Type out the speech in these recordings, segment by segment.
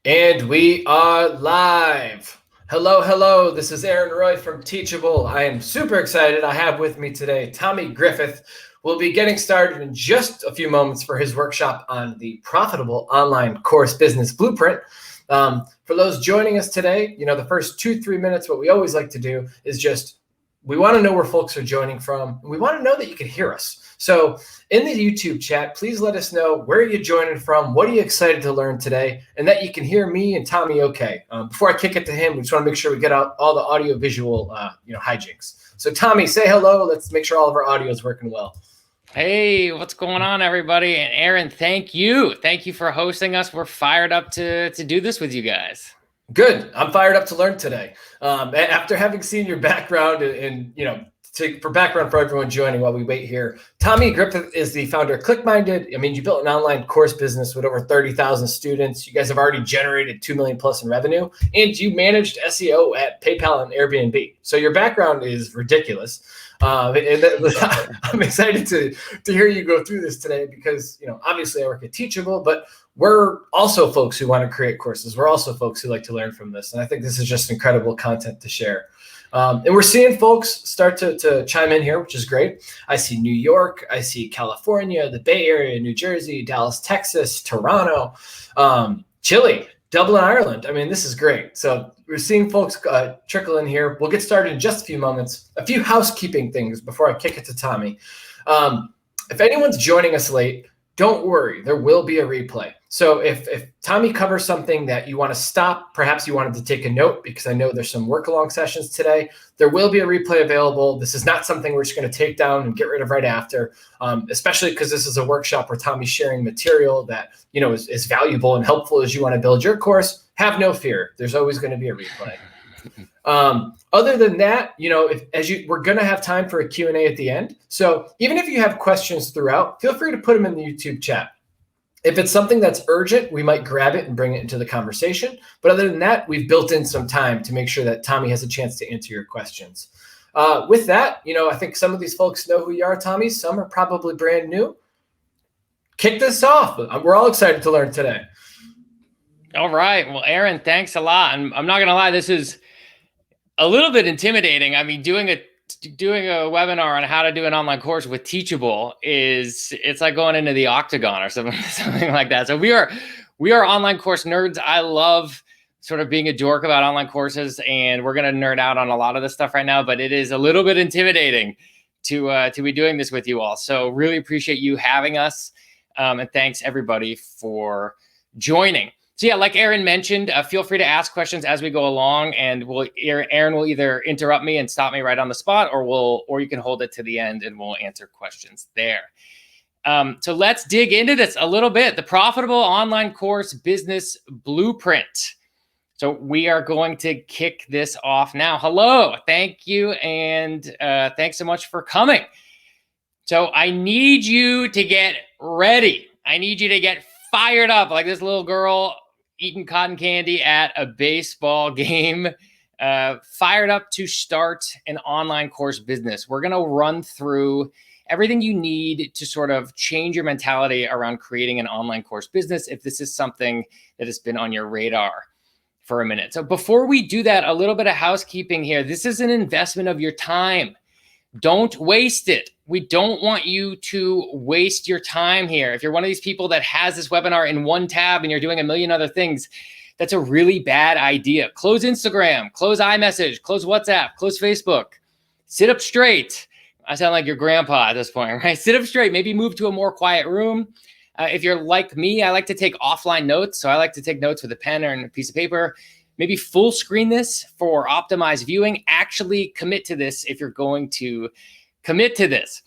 And we are live. Hello, hello. This is Aaron Roy from Teachable. I am super excited. I have with me today Tommy Griffith. We'll be getting started in just a few moments for his workshop on the profitable online course business blueprint. For those joining us today, the first 2-3 minutes, what we always like to do is we want to know where folks are joining from. We want to know that you can hear us. So in the YouTube chat, please let us know where you're joining from, what are you excited to learn today, and that you can hear me and Tommy okay. Before I kick it to him, we just want to make sure we get out all the audio visual hijinks. So Tommy, say hello. Let's make sure all of our audio is working well. Hey, what's going on, everybody? And Aaron, thank you. Thank you for hosting us. We're fired up to do this with you guys. Good. I'm fired up to learn today. After having seen your background and for background for everyone joining while we wait here, Tommy Griffith is the founder of CourseMinded. I mean, you built an online course business with over 30,000 students. You guys have already generated $2 million plus in revenue, and you managed SEO at PayPal and Airbnb. So your background is ridiculous. I'm excited to hear you go through this today because, obviously I work at Teachable, but we're also folks who want to create courses. We're also folks who like to learn from this. And I think this is just incredible content to share. And we're seeing folks start to chime in here, which is great. I see New York, I see California, the Bay Area, New Jersey, Dallas, Texas, Toronto, Chile, Dublin, Ireland. I mean, this is great. So we're seeing folks trickle in here. We'll get started in just a few moments. A few housekeeping things before I kick it to Tommy. If anyone's joining us late, don't worry, there will be a replay. So if Tommy covers something that you want to stop, perhaps you wanted to take a note because I know there's some work along sessions today, there will be a replay available. This is not something we're just going to take down and get rid of right after, especially because this is a workshop where Tommy's sharing material that, is valuable and helpful as you want to build your course. Have no fear. There's always going to be a replay. Other than that, we're going to have time for a Q&A at the end. So even if you have questions throughout, feel free to put them in the YouTube chat. If it's something that's urgent, we might grab it and bring it into the conversation. But other than that, we've built in some time to make sure that Tommy has a chance to answer your questions. With that, I think some of these folks know who you are, Tommy. Some are probably brand new. Kick this off. We're all excited to learn today. All right. Well, Aaron, thanks a lot. And I'm not going to lie, this is a little bit intimidating. I mean, doing a webinar on how to do an online course with Teachable it's like going into the octagon or something like that. So we are online course nerds. I love sort of being a dork about online courses, and we're going to nerd out on a lot of this stuff right now, but it is a little bit intimidating to be doing this with you all. So really appreciate you having us. And thanks everybody for joining. So yeah, like Aaron mentioned, feel free to ask questions as we go along, and Aaron will either interrupt me and stop me right on the spot, or you can hold it to the end and we'll answer questions there. So let's dig into this a little bit. The profitable online course business blueprint. So we are going to kick this off now. Hello, thank you, and thanks so much for coming. So I need you to get ready. I need you to get fired up like this little girl eating cotton candy at a baseball game, fired up to start an online course business. We're going to run through everything you need to sort of change your mentality around creating an online course business if this is something that has been on your radar for a minute. So before we do that, a little bit of housekeeping here. This is an investment of your time. Don't waste it. We don't want you to waste your time here. If you're one of these people that has this webinar in one tab and you're doing a million other things, that's a really bad idea. Close Instagram, close iMessage, close WhatsApp, close Facebook. Sit up straight. I sound like your grandpa at this point, right? Sit up straight. Maybe move to a more quiet room. If you're like me, I like to take offline notes. So I like to take notes with a pen or a piece of paper. Maybe full screen this for optimized viewing. Actually commit to this if you're going to commit to this.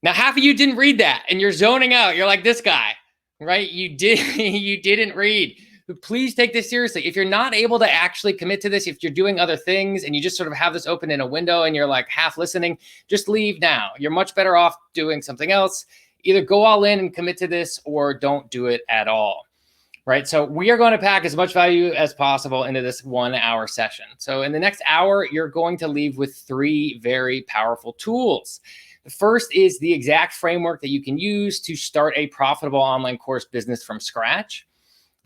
Now, half of you didn't read that and you're zoning out. You're like this guy, right? You didn't read. But please take this seriously. If you're not able to actually commit to this, if you're doing other things and you just sort of have this open in a window and you're like half listening, just leave now. You're much better off doing something else. Either go all in and commit to this or don't do it at all. Right. So we are going to pack as much value as possible into this 1 hour session. So in the next hour, you're going to leave with 3 very powerful tools. The first is the exact framework that you can use to start a profitable online course business from scratch.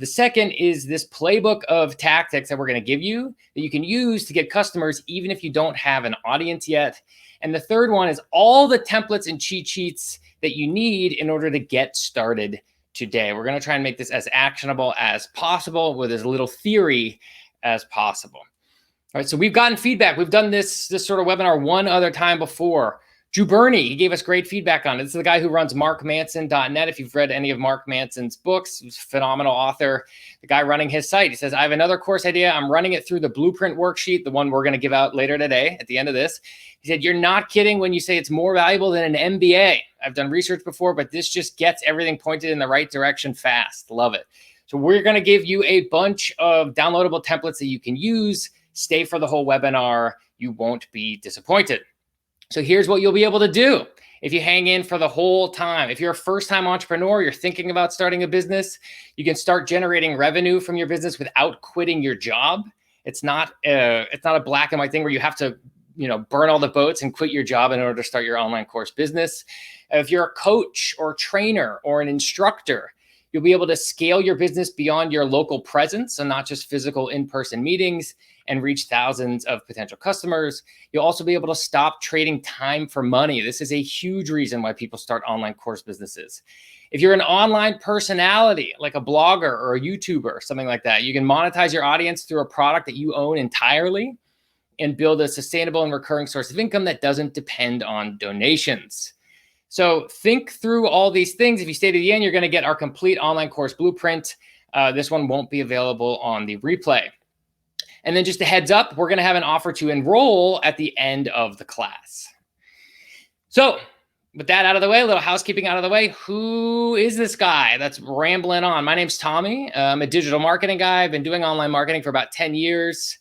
The second is this playbook of tactics that we're going to give you that you can use to get customers, even if you don't have an audience yet. And the third one is all the templates and cheat sheets that you need in order to get started today. We're going to try and make this as actionable as possible with as little theory as possible. All right, so we've gotten feedback. We've done this sort of webinar one other time before. Drew Burney, he gave us great feedback on it. This is the guy who runs markmanson.net. If you've read any of Mark Manson's books, he's a phenomenal author. The guy running his site, he says, I have another course idea. I'm running it through the blueprint worksheet, the one we're going to give out later today at the end of this. He said, you're not kidding when you say it's more valuable than an MBA. I've done research before, but this just gets everything pointed in the right direction fast. Love it. So we're going to give you a bunch of downloadable templates that you can use. Stay for the whole webinar. You won't be disappointed. So here's what you'll be able to do if you hang in for the whole time. If you're a first-time entrepreneur, you're thinking about starting a business, you can start generating revenue from your business without quitting your job. It's not a black and white thing where you have to, burn all the boats and quit your job in order to start your online course business. If you're a coach or trainer or an instructor, you'll be able to scale your business beyond your local presence and not just physical in-person meetings and reach thousands of potential customers. You'll also be able to stop trading time for money. This is a huge reason why people start online course businesses. If you're an online personality, like a blogger or a YouTuber, something like that, you can monetize your audience through a product that you own entirely and build a sustainable and recurring source of income that doesn't depend on donations. So think through all these things. If you stay to the end, you're going to get our complete online course blueprint. This one won't be available on the replay. And then just a heads up, we're going to have an offer to enroll at the end of the class. So with that out of the way, a little housekeeping out of the way, who is this guy that's rambling on? My name's Tommy. I'm a digital marketing guy. I've been doing online marketing for about 10 years.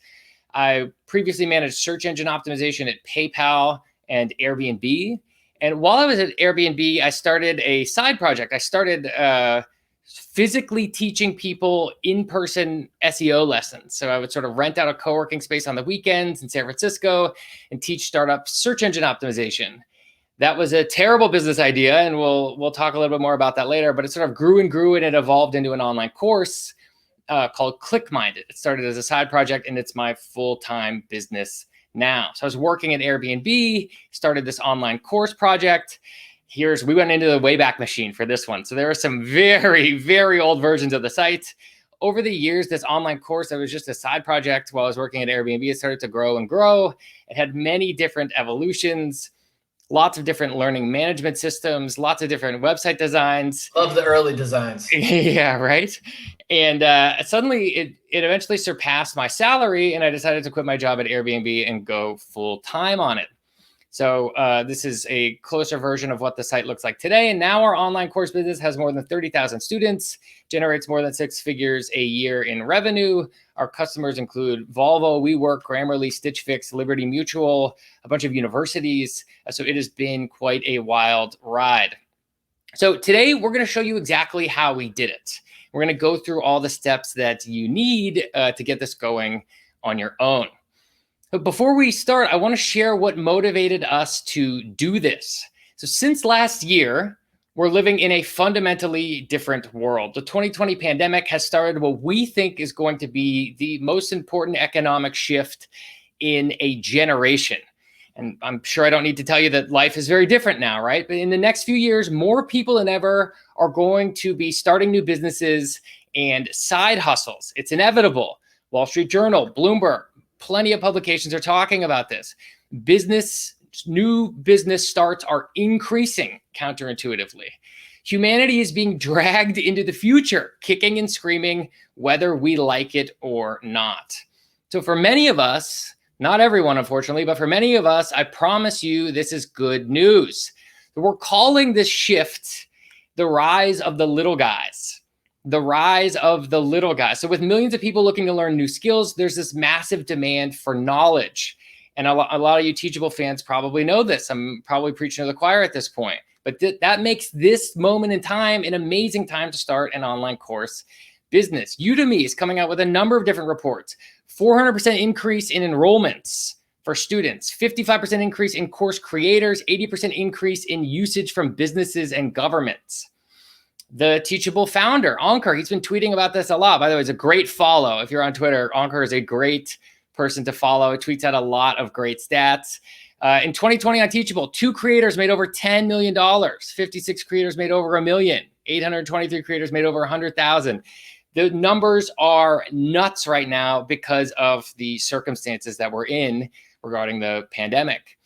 I previously managed search engine optimization at PayPal and Airbnb. And while I was at Airbnb, I started a side project. I started physically teaching people in-person SEO lessons. So I would sort of rent out a co-working space on the weekends in San Francisco and teach startups search engine optimization. That was a terrible business idea, and we'll talk a little bit more about that later, but it sort of grew and it evolved into an online course called ClickMinded. It started as a side project, and it's my full-time business now. So I was working at Airbnb, started this online course project. We went into the Wayback Machine for this one. So there are some very, very old versions of the site. Over the years, this online course that was just a side project while I was working at Airbnb, it started to grow and grow. It had many different evolutions, lots of different learning management systems, lots of different website designs. Love the early designs. Yeah, right. And suddenly it eventually surpassed my salary, and I decided to quit my job at Airbnb and go full time on it. So this is a closer version of what the site looks like today. And now our online course business has more than 30,000 students, generates more than 6 figures a year in revenue. Our customers include Volvo, WeWork, Grammarly, Stitch Fix, Liberty Mutual, a bunch of universities. So it has been quite a wild ride. So today we're going to show you exactly how we did it. We're going to go through all the steps that you need to get this going on your own. But before we start, I want to share what motivated us to do this. So since last year, we're living in a fundamentally different world. The 2020 pandemic has started what we think is going to be the most important economic shift in a generation. And I'm sure I don't need to tell you that life is very different now, right? But in the next few years, more people than ever are going to be starting new businesses and side hustles. It's inevitable. Wall Street Journal, Bloomberg, plenty of publications are talking about this. New business starts are increasing counterintuitively. Humanity is being dragged into the future, kicking and screaming, whether we like it or not. So for many of us, not everyone, unfortunately, but for many of us, I promise you, this is good news. We're calling this shift the rise of the little guys. The rise of the little guys. So with millions of people looking to learn new skills, there's this massive demand for knowledge. And a lot of you Teachable fans probably know this. I'm probably preaching to the choir at this point. But that makes this moment in time an amazing time to start an online course business. Udemy is coming out with a number of different reports. 400% increase in enrollments for students, 55% increase in course creators, 80% increase in usage from businesses and governments. the Teachable founder, Ankur. He's been tweeting about this a lot. By the way, it's a great follow. If you're on Twitter, Ankur is a great person to follow. It tweets out a lot of great stats. In 2020 on Teachable, 2 creators made over $10 million. 56 creators made over $1 million. 823 creators made over 100,000. The numbers are nuts right now because of the circumstances that we're in regarding the pandemic.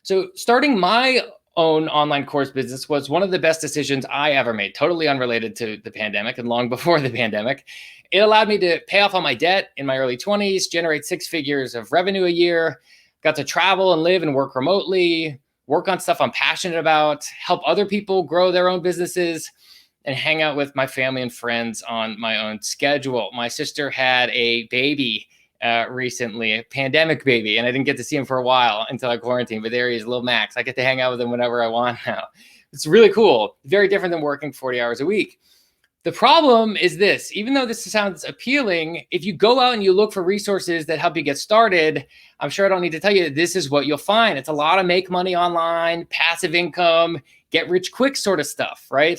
So starting my own online course business was one of the best decisions I ever made, totally unrelated to the pandemic and long before the pandemic. It allowed me to pay off all my debt in my early 20s, generate 6 figures of revenue a year, got to travel and live and work remotely, work on stuff I'm passionate about, help other people grow their own businesses, and hang out with my family and friends on my own schedule. My sister had a baby recently, a pandemic baby, and I didn't get to see him for a while until I quarantined, but there he is, little Max. I get to hang out with him whenever I want now. It's really cool. Very different than working 40 hours a week. The problem is this: even though this sounds appealing, if you go out and you look for resources that help you get started, I'm sure I don't need to tell you, this is what you'll find. It's a lot of make money online, passive income, get rich quick sort of stuff, right?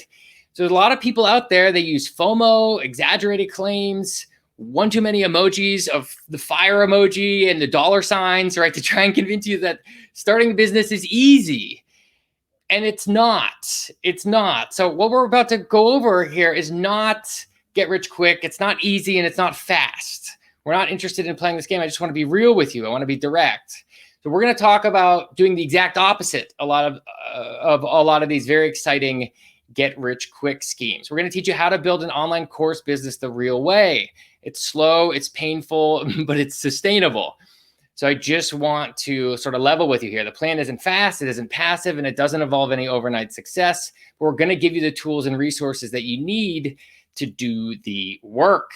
So there's a lot of people out there, they use FOMO, exaggerated claims, one too many emojis of the fire emoji and the dollar signs, right? To try and convince you that starting a business is easy. And it's not. So what we're about to go over here is not get rich quick. It's not easy and it's not fast. We're not interested in playing this game. I just want to be real with you. I want to be direct. So we're going to talk about doing the exact opposite. A lot of these very exciting get rich quick schemes. We're going to teach you how to build an online course business the real way. It's slow, it's painful, but it's sustainable. So I just want to sort of level with you here. The plan isn't fast, it isn't passive, and it doesn't involve any overnight success. But we're going to give you the tools and resources that you need to do the work.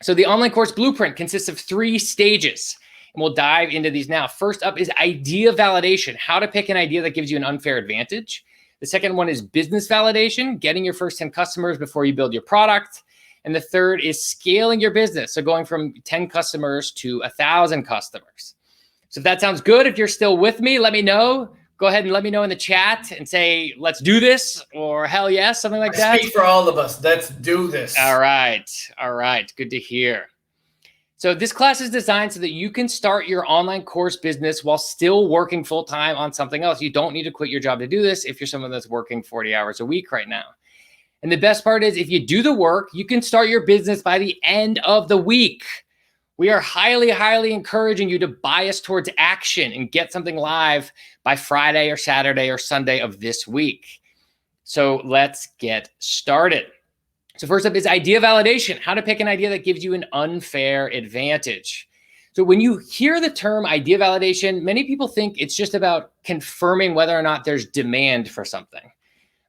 So the online course blueprint consists of 3 stages, and we'll dive into these now. First up is idea validation, how to pick an idea that gives you an unfair advantage. The second one is business validation, getting your first 10 customers before you build your product. And the third is scaling your business, so going from 10 customers to 1,000 customers. So if that sounds good, if you're still with me, let me know. Go ahead and let me know in the chat and say, let's do this, or hell yes, something like that. Speak for all of us. Let's do this. All right. Good to hear. So this class is designed so that you can start your online course business while still working full-time on something else. You don't need to quit your job to do this if you're someone that's working 40 hours a week right now. And the best part is, if you do the work, you can start your business by the end of the week. We are highly, highly encouraging you to bias towards action and get something live by Friday or Saturday or Sunday of this week. So let's get started. So first up is idea validation, how to pick an idea that gives you an unfair advantage. So when you hear the term idea validation, many people think it's just about confirming whether or not there's demand for something,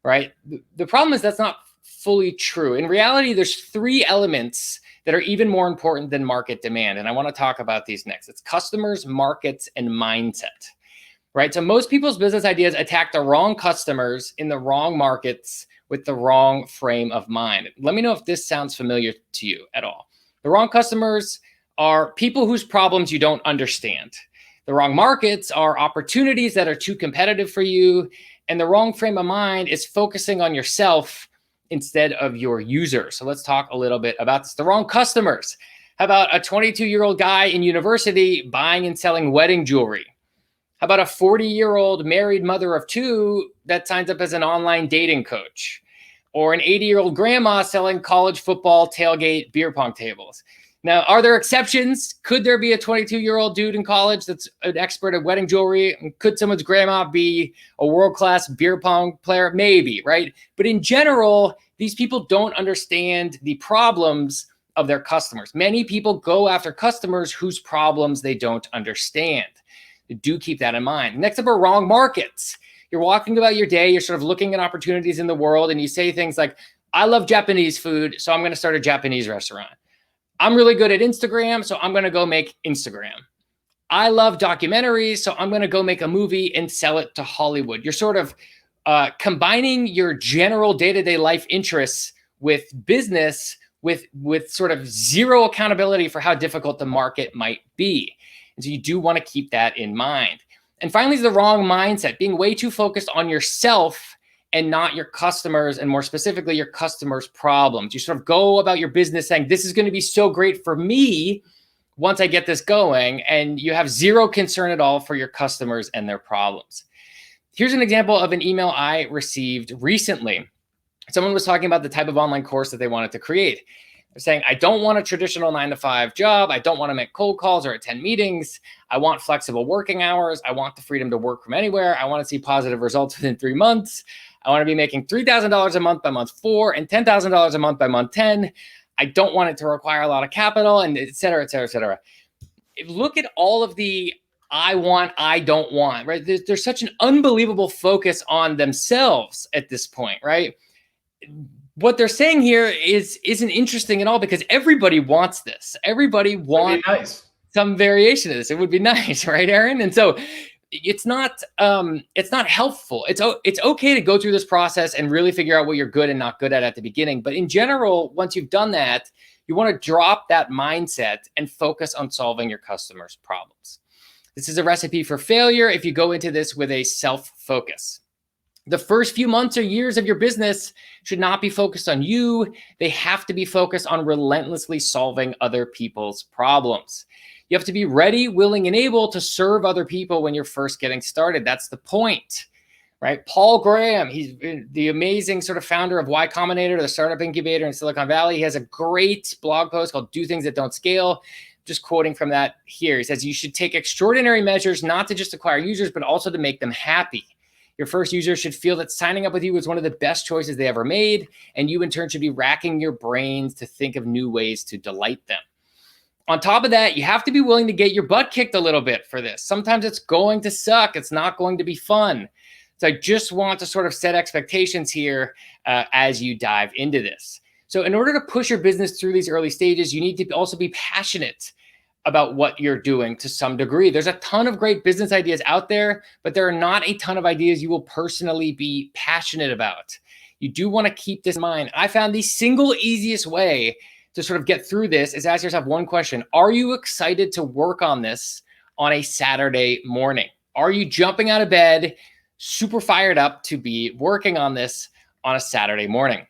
right? The problem is that's not fully true. In reality, there's 3 elements that are even more important than market demand. And I want to talk about these next. It's customers, markets, and mindset, right? So most people's business ideas attack the wrong customers in the wrong markets with the wrong frame of mind. Let me know if this sounds familiar to you at all. The wrong customers are people whose problems you don't understand. The wrong markets are opportunities that are too competitive for you. And the wrong frame of mind is focusing on yourself instead of your user. So let's talk a little bit about this. The wrong customers. How about a 22-year-old guy in university buying and selling wedding jewelry? How about a 40-year-old married mother of 2 that signs up as an online dating coach? Or an 80-year-old grandma selling college football tailgate beer pong tables? Now, are there exceptions? Could there be a 22-year-old dude in college that's an expert at wedding jewelry? Could someone's grandma be a world-class beer pong player? Maybe, right? But in general, these people don't understand the problems of their customers. Many people go after customers whose problems they don't understand. Do keep that in mind. Next up are wrong markets. You're walking about your day, you're sort of looking at opportunities in the world, and you say things like, I love Japanese food, so I'm going to start a Japanese restaurant. I'm really good at Instagram, so I'm going to go make Instagram. I love documentaries, so I'm going to go make a movie and sell it to Hollywood. You're sort of combining your general day-to-day life interests with business with sort of zero accountability for how difficult the market might be. And so you do want to keep that in mind. And finally, is the wrong mindset, being way too focused on yourself and not your customers, and more specifically, your customers' problems. You sort of go about your business saying, this is going to be so great for me once I get this going, and you have zero concern at all for your customers and their problems. Here's an example of an email I received recently. Someone was talking about the type of online course that they wanted to create. They're saying, I don't want a traditional 9-to-5 job. I don't want to make cold calls or attend meetings. I want flexible working hours. I want the freedom to work from anywhere. I want to see positive results within 3 months. I want to be making $3,000 a month by month 4 and $10,000 a month by month 10. I don't want it to require a lot of capital, and et cetera, et cetera, et cetera. Look at all of the I want, I don't want, right? There's such an unbelievable focus on themselves at this point, right? What they're saying here isn't interesting at all, because everybody wants this. Everybody wants some variation of this. It would be nice, right, Aaron? And so it's not helpful. It's okay to go through this process and really figure out what you're good and not good at the beginning. But in general, once you've done that, you want to drop that mindset and focus on solving your customers' problems. This is a recipe for failure if you go into this with a self-focus. The first few months or years of your business should not be focused on you. They have to be focused on relentlessly solving other people's problems. You have to be ready, willing, and able to serve other people when you're first getting started. That's the point, right? Paul Graham, he's the amazing sort of founder of Y Combinator, the startup incubator in Silicon Valley. He has a great blog post called Do Things That Don't Scale. Just quoting from that here. He says, you should take extraordinary measures not to just acquire users, but also to make them happy. Your first user should feel that signing up with you was one of the best choices they ever made, and you in turn should be racking your brains to think of new ways to delight them. On top of that, you have to be willing to get your butt kicked a little bit for this. Sometimes it's going to suck. It's not going to be fun. So I just want to sort of set expectations here as you dive into this. So in order to push your business through these early stages, you need to also be passionate about what you're doing to some degree. There's a ton of great business ideas out there, but there are not a ton of ideas you will personally be passionate about. You do want to keep this in mind. I found the single easiest way to sort of get through this is ask yourself one question. Are you excited to work on this on a Saturday morning? Are you jumping out of bed, super fired up to be working on this on a Saturday morning?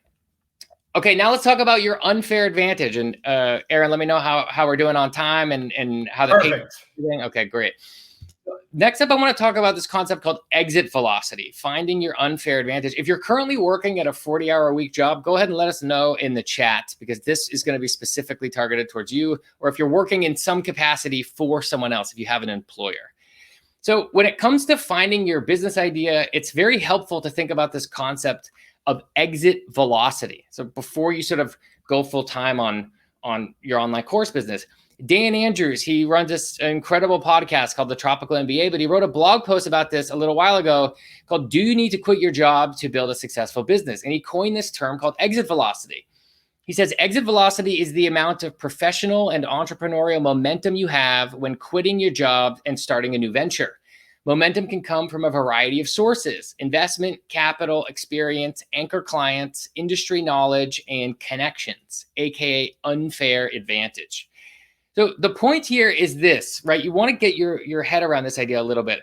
Okay, now let's talk about your unfair advantage. And Aaron, let me know how we're doing on time and how the page is doing. Okay, great. Next up, I want to talk about this concept called exit velocity, finding your unfair advantage. If you're currently working at a 40-hour-a-week job, go ahead and let us know in the chat, because this is going to be specifically targeted towards you, or if you're working in some capacity for someone else, if you have an employer. So when it comes to finding your business idea, it's very helpful to think about this concept of exit velocity. So before you sort of go full time on your online course business, Dan Andrews, he runs this incredible podcast called The Tropical MBA, but he wrote a blog post about this a little while ago called Do You Need to Quit Your Job to Build a Successful Business? And he coined this term called exit velocity. He says exit velocity is the amount of professional and entrepreneurial momentum you have when quitting your job and starting a new venture. Momentum can come from a variety of sources: investment, capital, experience, anchor clients, industry knowledge, and connections, aka unfair advantage. So the point here is this, right? You want to get your head around this idea a little bit.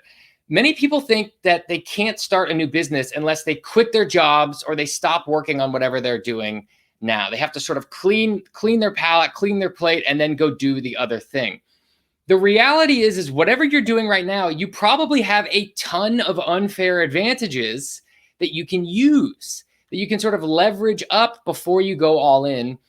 Many people think that they can't start a new business unless they quit their jobs or they stop working on whatever they're doing now. They have to sort of clean their palate, clean their plate, and then go do the other thing. The reality is whatever you're doing right now, you probably have a ton of unfair advantages that you can use, that you can sort of leverage up before you go all in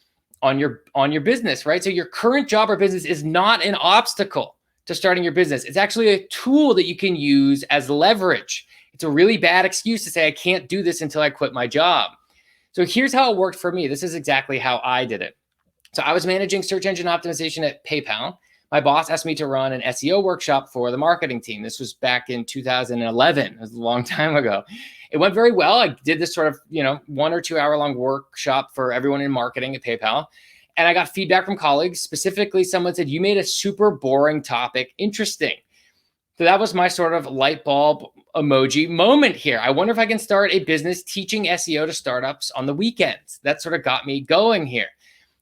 on your business, right? So your current job or business is not an obstacle to starting your business. It's actually a tool that you can use as leverage. It's a really bad excuse to say, I can't do this until I quit my job. So here's how it worked for me. This is exactly how I did it. So I was managing search engine optimization at PayPal. My boss asked me to run an SEO workshop for the marketing team. This was back in 2011. It was a long time ago. It went very well. I did this sort of, 1 or 2 hour long workshop for everyone in marketing at PayPal. And I got feedback from colleagues. Specifically, someone said, you made a super boring topic interesting. So that was my sort of light bulb emoji moment here. I wonder if I can start a business teaching SEO to startups on the weekends. That sort of got me going here.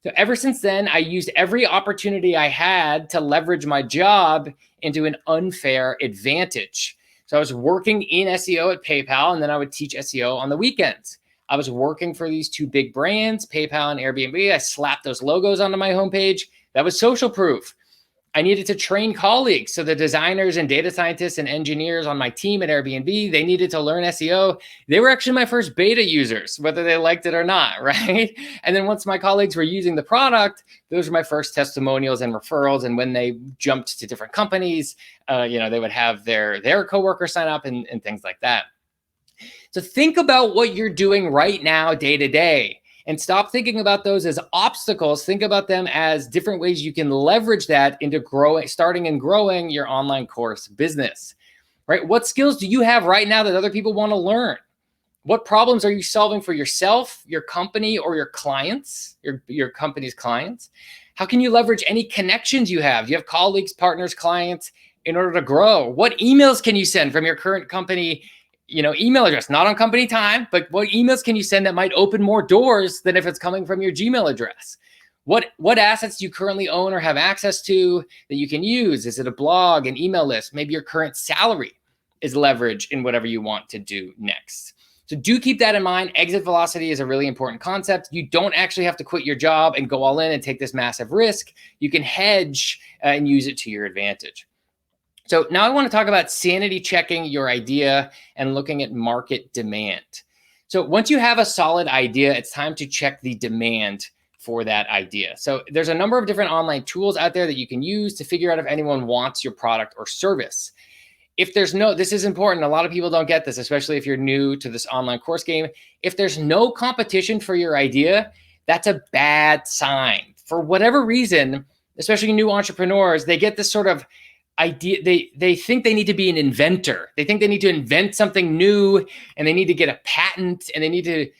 So ever since then, I used every opportunity I had to leverage my job into an unfair advantage. So So I was working in SEO at PayPal, and then I would teach SEO on the weekends. I was working for these two big brands, PayPal and Airbnb. I slapped those logos onto my homepage. That was social proof. I needed to train colleagues. So the designers and data scientists and engineers on my team at Airbnb, they needed to learn SEO. They were actually my first beta users, whether they liked it or not, right? And then once my colleagues were using the product, those were my first testimonials and referrals. And when they jumped to different companies, they would have their coworkers sign up and things like that. So think about what you're doing right now, day to day. And stop thinking about those as obstacles. Think about them as different ways you can leverage that into starting and growing your online course business, right? What skills do you have right now that other people want to learn? What problems are you solving for yourself, your company, or your clients, your company's clients? How can you leverage any connections you have? You have colleagues, partners, clients in order to grow. What emails can you send from your current company email address, not on company time, but what emails can you send that might open more doors than if it's coming from your Gmail address? What assets do you currently own or have access to that you can use? Is it a blog, an email list? Maybe your current salary is leverage in whatever you want to do next. So do keep that in mind. Exit velocity is a really important concept. You don't actually have to quit your job and go all in and take this massive risk. You can hedge and use it to your advantage. So now I want to talk about sanity checking your idea and looking at market demand. So once you have a solid idea, it's time to check the demand for that idea. So there's a number of different online tools out there that you can use to figure out if anyone wants your product or service. This is important. A lot of people don't get this, especially if you're new to this online course game. If there's no competition for your idea, that's a bad sign. For whatever reason, especially new entrepreneurs, they get this sort of idea. They think they need to be an inventor. They think they need to invent something new, and they need to get a patent, and they need to,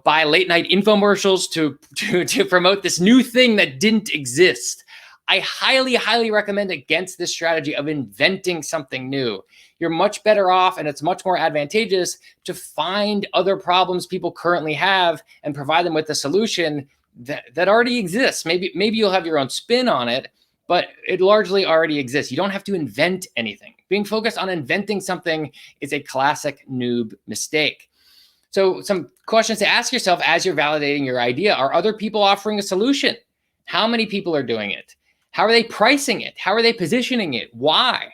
buy late night infomercials to promote this new thing that didn't exist. I highly, highly recommend against this strategy of inventing something new. You're much better off, and it's much more advantageous to find other problems people currently have and provide them with a solution that already exists. Maybe you'll have your own spin on it, but it largely already exists. You don't have to invent anything. Being focused on inventing something is a classic noob mistake. So some questions to ask yourself as you're validating your idea: are other people offering a solution? How many people are doing it? How are they pricing it? How are they positioning it? Why?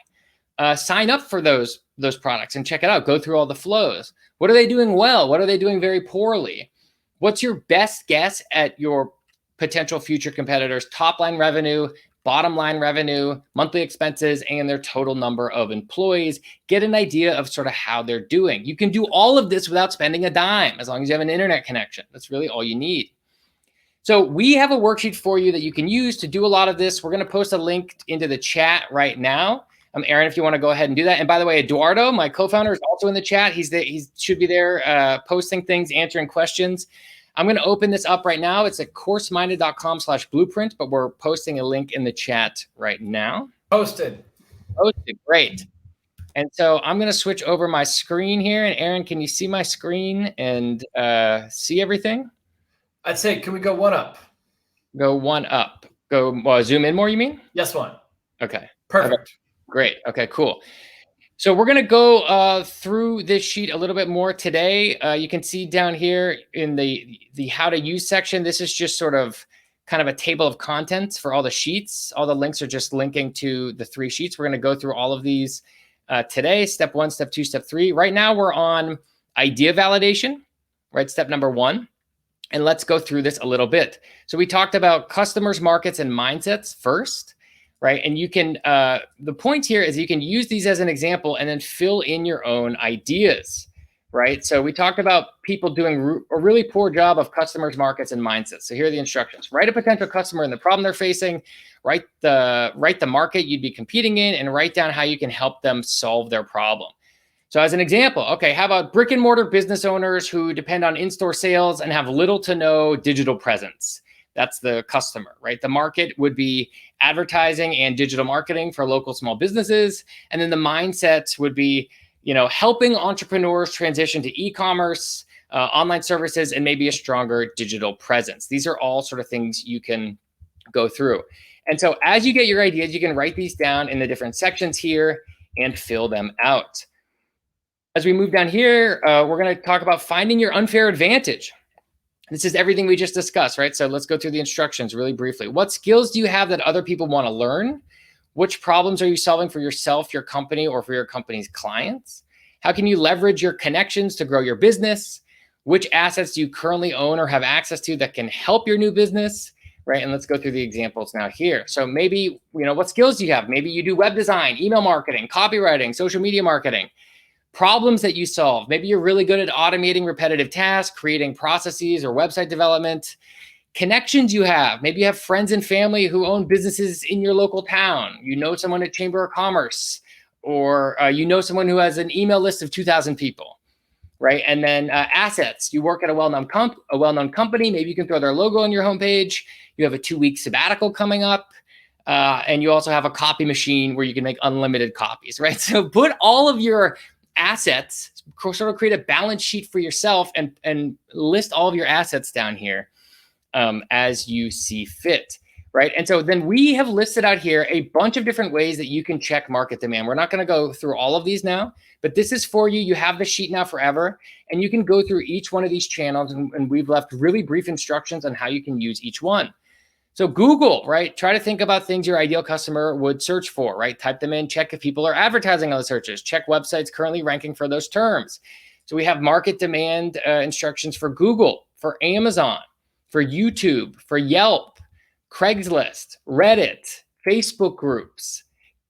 Sign up for those products and check it out. Go through all the flows. What are they doing well? What are they doing very poorly? What's your best guess at your potential future competitors' top line revenue, bottom line revenue, monthly expenses, and their total number of employees? Get an idea of sort of how they're doing. You can do all of this without spending a dime, as long as you have an internet connection. That's really all you need. So we have a worksheet for you that you can use to do a lot of this. We're going to post a link into the chat right now. Aaron, if you want to go ahead and do that. And by the way, Eduardo, my co-founder, is also in the chat. He should be there posting things, answering questions. I'm going to open this up right now. It's at CourseMinded.com/blueprint, but we're posting a link in the chat right now. Posted. Great. And so I'm going to switch over my screen here. And Aaron, can you see my screen and see everything? I'd say, can we go one up? Go one up. Zoom in more, you mean? Yes, one. Okay. Perfect. Okay. Great. Okay, cool. So we're going to go through this sheet a little bit more today. You can see down here in the how to use section, this is just sort of kind of a table of contents for all the sheets. All the links are just linking to the 3 sheets. We're going to go through all of these today. Step 1, step 2, step 3. Right now we're on idea validation, right? Step number 1. And let's go through this a little bit. So we talked about customers, markets, and mindsets first, right? And you can, the point here is you can use these as an example and then fill in your own ideas, right? So we talked about people doing a really poor job of customers, markets, and mindsets. So here are the instructions. Write a potential customer and the problem they're facing, write the market you'd be competing in, and write down how you can help them solve their problem. So as an example, okay, how about brick and mortar business owners who depend on in-store sales and have little to no digital presence? That's the customer, right? The market would be advertising and digital marketing for local small businesses. And then the mindset would be, helping entrepreneurs transition to e-commerce, online services, and maybe a stronger digital presence. These are all sort of things you can go through. And so as you get your ideas, you can write these down in the different sections here and fill them out. As we move down here, we're going to talk about finding your unfair advantage. This is everything we just discussed, right? So let's go through the instructions really briefly. What skills do you have that other people want to learn? Which problems are you solving for yourself, your company, or for your company's clients? How can you leverage your connections to grow your business? Which assets do you currently own or have access to that can help your new business, right? And let's go through the examples now here. So maybe, what skills do you have? Maybe you do web design, email marketing, copywriting, social media marketing. Problems that you solve. Maybe you're really good at automating repetitive tasks, creating processes or website development. Connections you have. Maybe you have friends and family who own businesses in your local town. You know someone at Chamber of Commerce, or you know someone who has an email list of 2,000 people, right? And then assets. You work at a well-known company. Maybe you can throw their logo on your homepage. You have a 2-week sabbatical coming up. And you also have a copy machine where you can make unlimited copies, right? So put all of your assets, sort of create a balance sheet for yourself and list all of your assets down here as you see fit, right? And so then we have listed out here a bunch of different ways that you can check market demand. We're not going to go through all of these now, but this is for you. You have the sheet now forever, and you can go through each one of these channels, and we've left really brief instructions on how you can use each one. So Google, right? Try to think about things your ideal customer would search for, right? Type them in, check if people are advertising on the searches, check websites currently ranking for those terms. So we have market demand instructions for Google, for Amazon, for YouTube, for Yelp, Craigslist, Reddit, Facebook groups,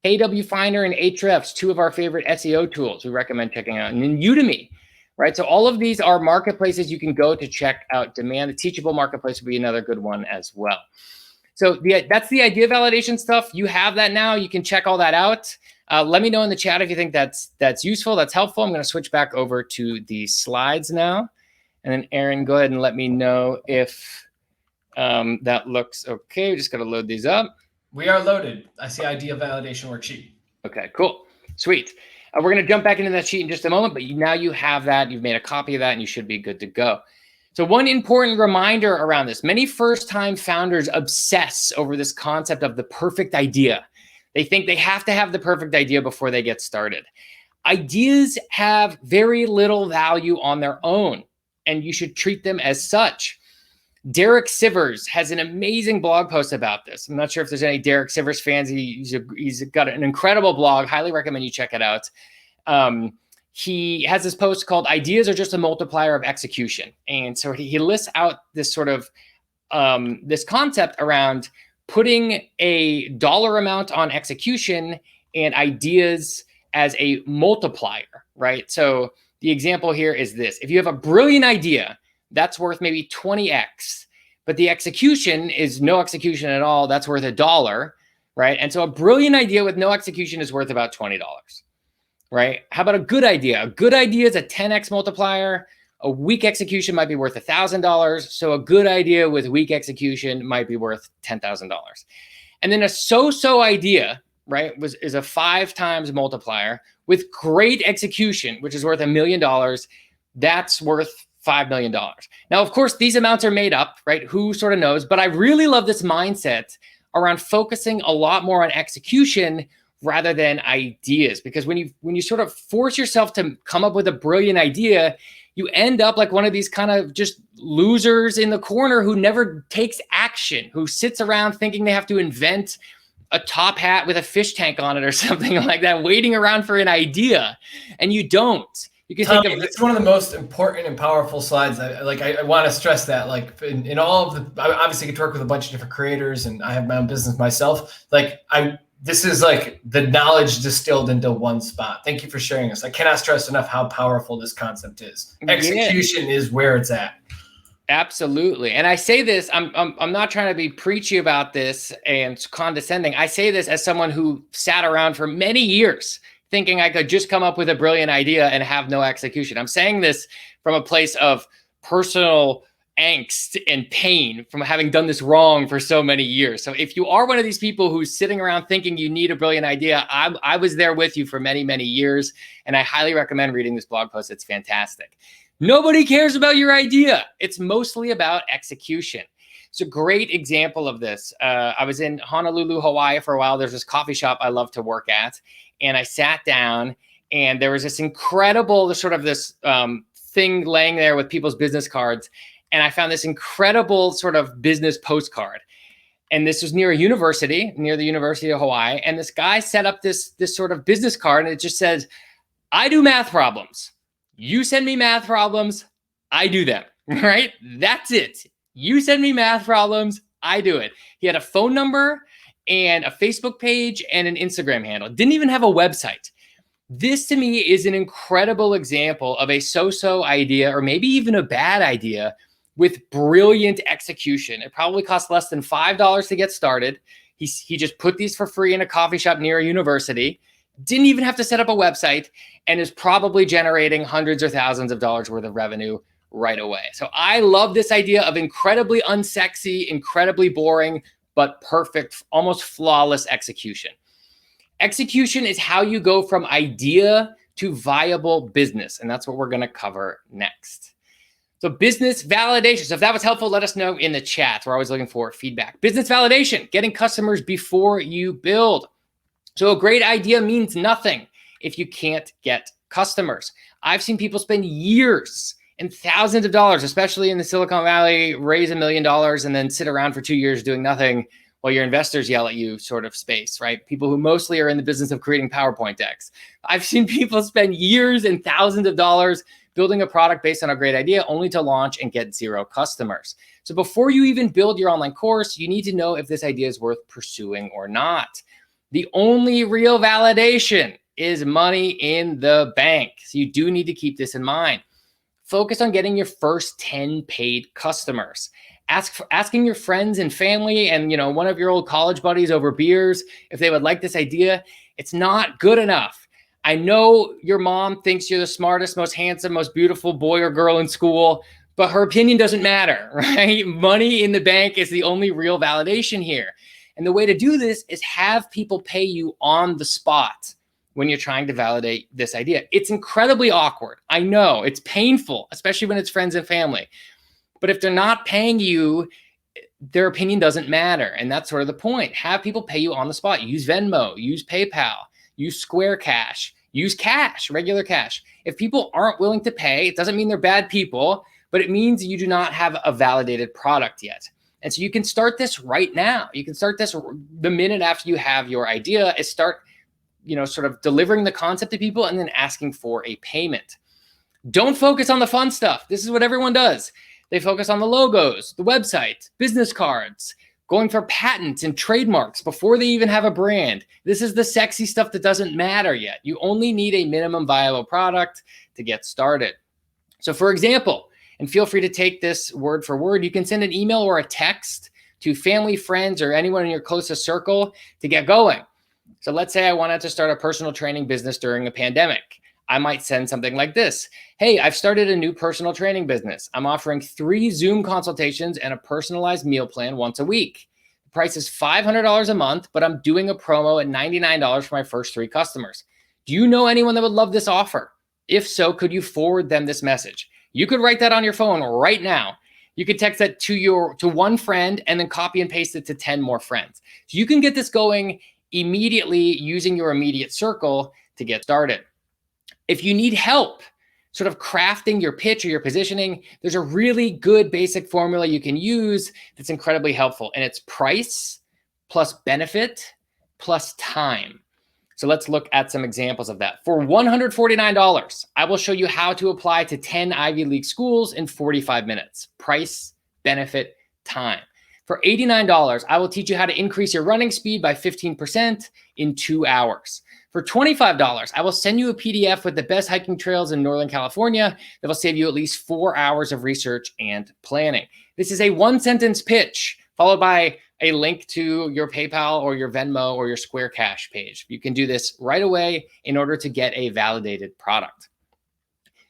KW Finder and Ahrefs, 2 of our favorite SEO tools we recommend checking out, and then Udemy, right? So all of these are marketplaces you can go to check out demand. The Teachable marketplace would be another good one as well. So that's the idea validation stuff. You have that now. You can check all that out. Let me know in the chat if you think that's useful, that's helpful. I'm going to switch back over to the slides now. And then Aaron, go ahead and let me know if that looks okay. We just got to load these up. We are loaded. I see idea validation worksheet. Okay, cool. Sweet. We're going to jump back into that sheet in just a moment, but now you have that. You've made a copy of that, and you should be good to go. So one important reminder around this, many first-time founders obsess over this concept of the perfect idea. They think they have to have the perfect idea before they get started. Ideas have very little value on their own, and you should treat them as such. Derek Sivers has an amazing blog post about this. I'm not sure if there's any Derek Sivers fans. He's got an incredible blog. Highly recommend you check it out. He has this post called "Ideas Are Just a Multiplier of Execution." And so he lists out this sort of this concept around putting a dollar amount on execution and ideas as a multiplier, right? So the example here is this. If you have a brilliant idea, that's worth maybe 20x, but the execution is no execution at all. That's worth $1, right? And so a brilliant idea with no execution is worth about $20, right? How about a good idea? A good idea is a 10x multiplier. A weak execution might be worth $1,000. So a good idea with weak execution might be worth $10,000. And then a so-so idea, right, is a 5 times multiplier with great execution, which is worth $1 million. That's worth $5 million. Now, of course, these amounts are made up, right? Who sort of knows? But I really love this mindset around focusing a lot more on execution rather than ideas, because when you sort of force yourself to come up with a brilliant idea, you end up like one of these kind of just losers in the corner who never takes action, who sits around thinking they have to invent a top hat with a fish tank on it or something like that, waiting around for an idea, and you don't. You can Tommy, think of it's one of the most important and powerful slides. I want to stress that, like in all of the, I obviously get to work with a bunch of different creators, and I have my own business myself. This is like the knowledge distilled into one spot. Thank you for sharing this. I cannot stress enough how powerful this concept is. Execution is where it's at. Absolutely. And I say this, I'm not trying to be preachy about this and condescending. I say this as someone who sat around for many years thinking I could just come up with a brilliant idea and have no execution. I'm saying this from a place of personal angst and pain from having done this wrong for so many years. So if you are one of these people who's sitting around thinking you need a brilliant idea, I was there with you for many, many years. And I highly recommend reading this blog post. It's fantastic. Nobody cares about your idea. It's mostly about execution. It's a great example of this. I was in Honolulu, Hawaii for a while. There's this coffee shop I love to work at. And I sat down And there was this incredible thing laying there with people's business cards. And I found this incredible sort of business postcard. And this was near a university, near the University of Hawaii. And this guy set up this sort of business card, and it just says, I do math problems. You send me math problems, I do them, right? That's it. You send me math problems, I do it. He had a phone number and a Facebook page and an Instagram handle. Didn't even have a website. This to me is an incredible example of a so-so idea, or maybe even a bad idea, with brilliant execution. It probably cost less than $5 to get started. He just put these for free in a coffee shop near a university, didn't even have to set up a website, and is probably generating hundreds or thousands of dollars worth of revenue right away. So I love this idea of incredibly unsexy, incredibly boring, but perfect, almost flawless execution. Execution is how you go from idea to viable business, and that's what we're going to cover next. So business validation. So if that was helpful, let us know in the chat. We're always looking for feedback. Business validation, getting customers before you build. So a great idea means nothing if you can't get customers. I've seen people spend years and thousands of dollars, especially in the Silicon Valley, raise $1 million and then sit around for 2 years doing nothing while your investors yell at you sort of space, right? People who mostly are in the business of creating PowerPoint decks. I've seen people spend years and thousands of dollars building a product based on a great idea only to launch and get 0 customers. So before you even build your online course, you need to know if this idea is worth pursuing or not. The only real validation is money in the bank. So you do need to keep this in mind. Focus on getting your first 10 paid customers. Asking your friends and family and one of your old college buddies over beers if they would like this idea, it's not good enough. I know your mom thinks you're the smartest, most handsome, most beautiful boy or girl in school, but her opinion doesn't matter, right? Money in the bank is the only real validation here. And the way to do this is have people pay you on the spot when you're trying to validate this idea. It's incredibly awkward. I know it's painful, especially when it's friends and family. But if they're not paying you, their opinion doesn't matter. And that's sort of the point. Have people pay you on the spot. Use Venmo, use PayPal, use Square Cash, use cash, regular cash. If people aren't willing to pay, it doesn't mean they're bad people, but it means you do not have a validated product yet. And so you can start this right now. You can start this the minute after you have your idea, is start, sort of delivering the concept to people and then asking for a payment. Don't focus on the fun stuff. This is what everyone does. They focus on the logos, the website, business cards, going for patents and trademarks before they even have a brand. This is the sexy stuff that doesn't matter yet. You only need a minimum viable product to get started. So for example, and feel free to take this word for word, you can send an email or a text to family, friends, or anyone in your closest circle to get going. So let's say I wanted to start a personal training business during a pandemic. I might send something like this. Hey, I've started a new personal training business. I'm offering 3 Zoom consultations and a personalized meal plan once a week. The price is $500 a month, but I'm doing a promo at $99 for my first 3 customers. Do you know anyone that would love this offer? If so, could you forward them this message? You could write that on your phone right now. You could text that to one friend and then copy and paste it to 10 more friends. So you can get this going immediately using your immediate circle to get started. If you need help sort of crafting your pitch or your positioning, there's a really good basic formula you can use that's incredibly helpful. And it's price plus benefit plus time. So let's look at some examples of that. For $149, I will show you how to apply to 10 Ivy League schools in 45 minutes. Price, benefit, time. For $89, I will teach you how to increase your running speed by 15% in 2 hours. For $25, I will send you a PDF with the best hiking trails in Northern California that will save you at least 4 hours of research and planning. This is a 1-sentence pitch followed by a link to your PayPal or your Venmo or your Square Cash page. You can do this right away in order to get a validated product.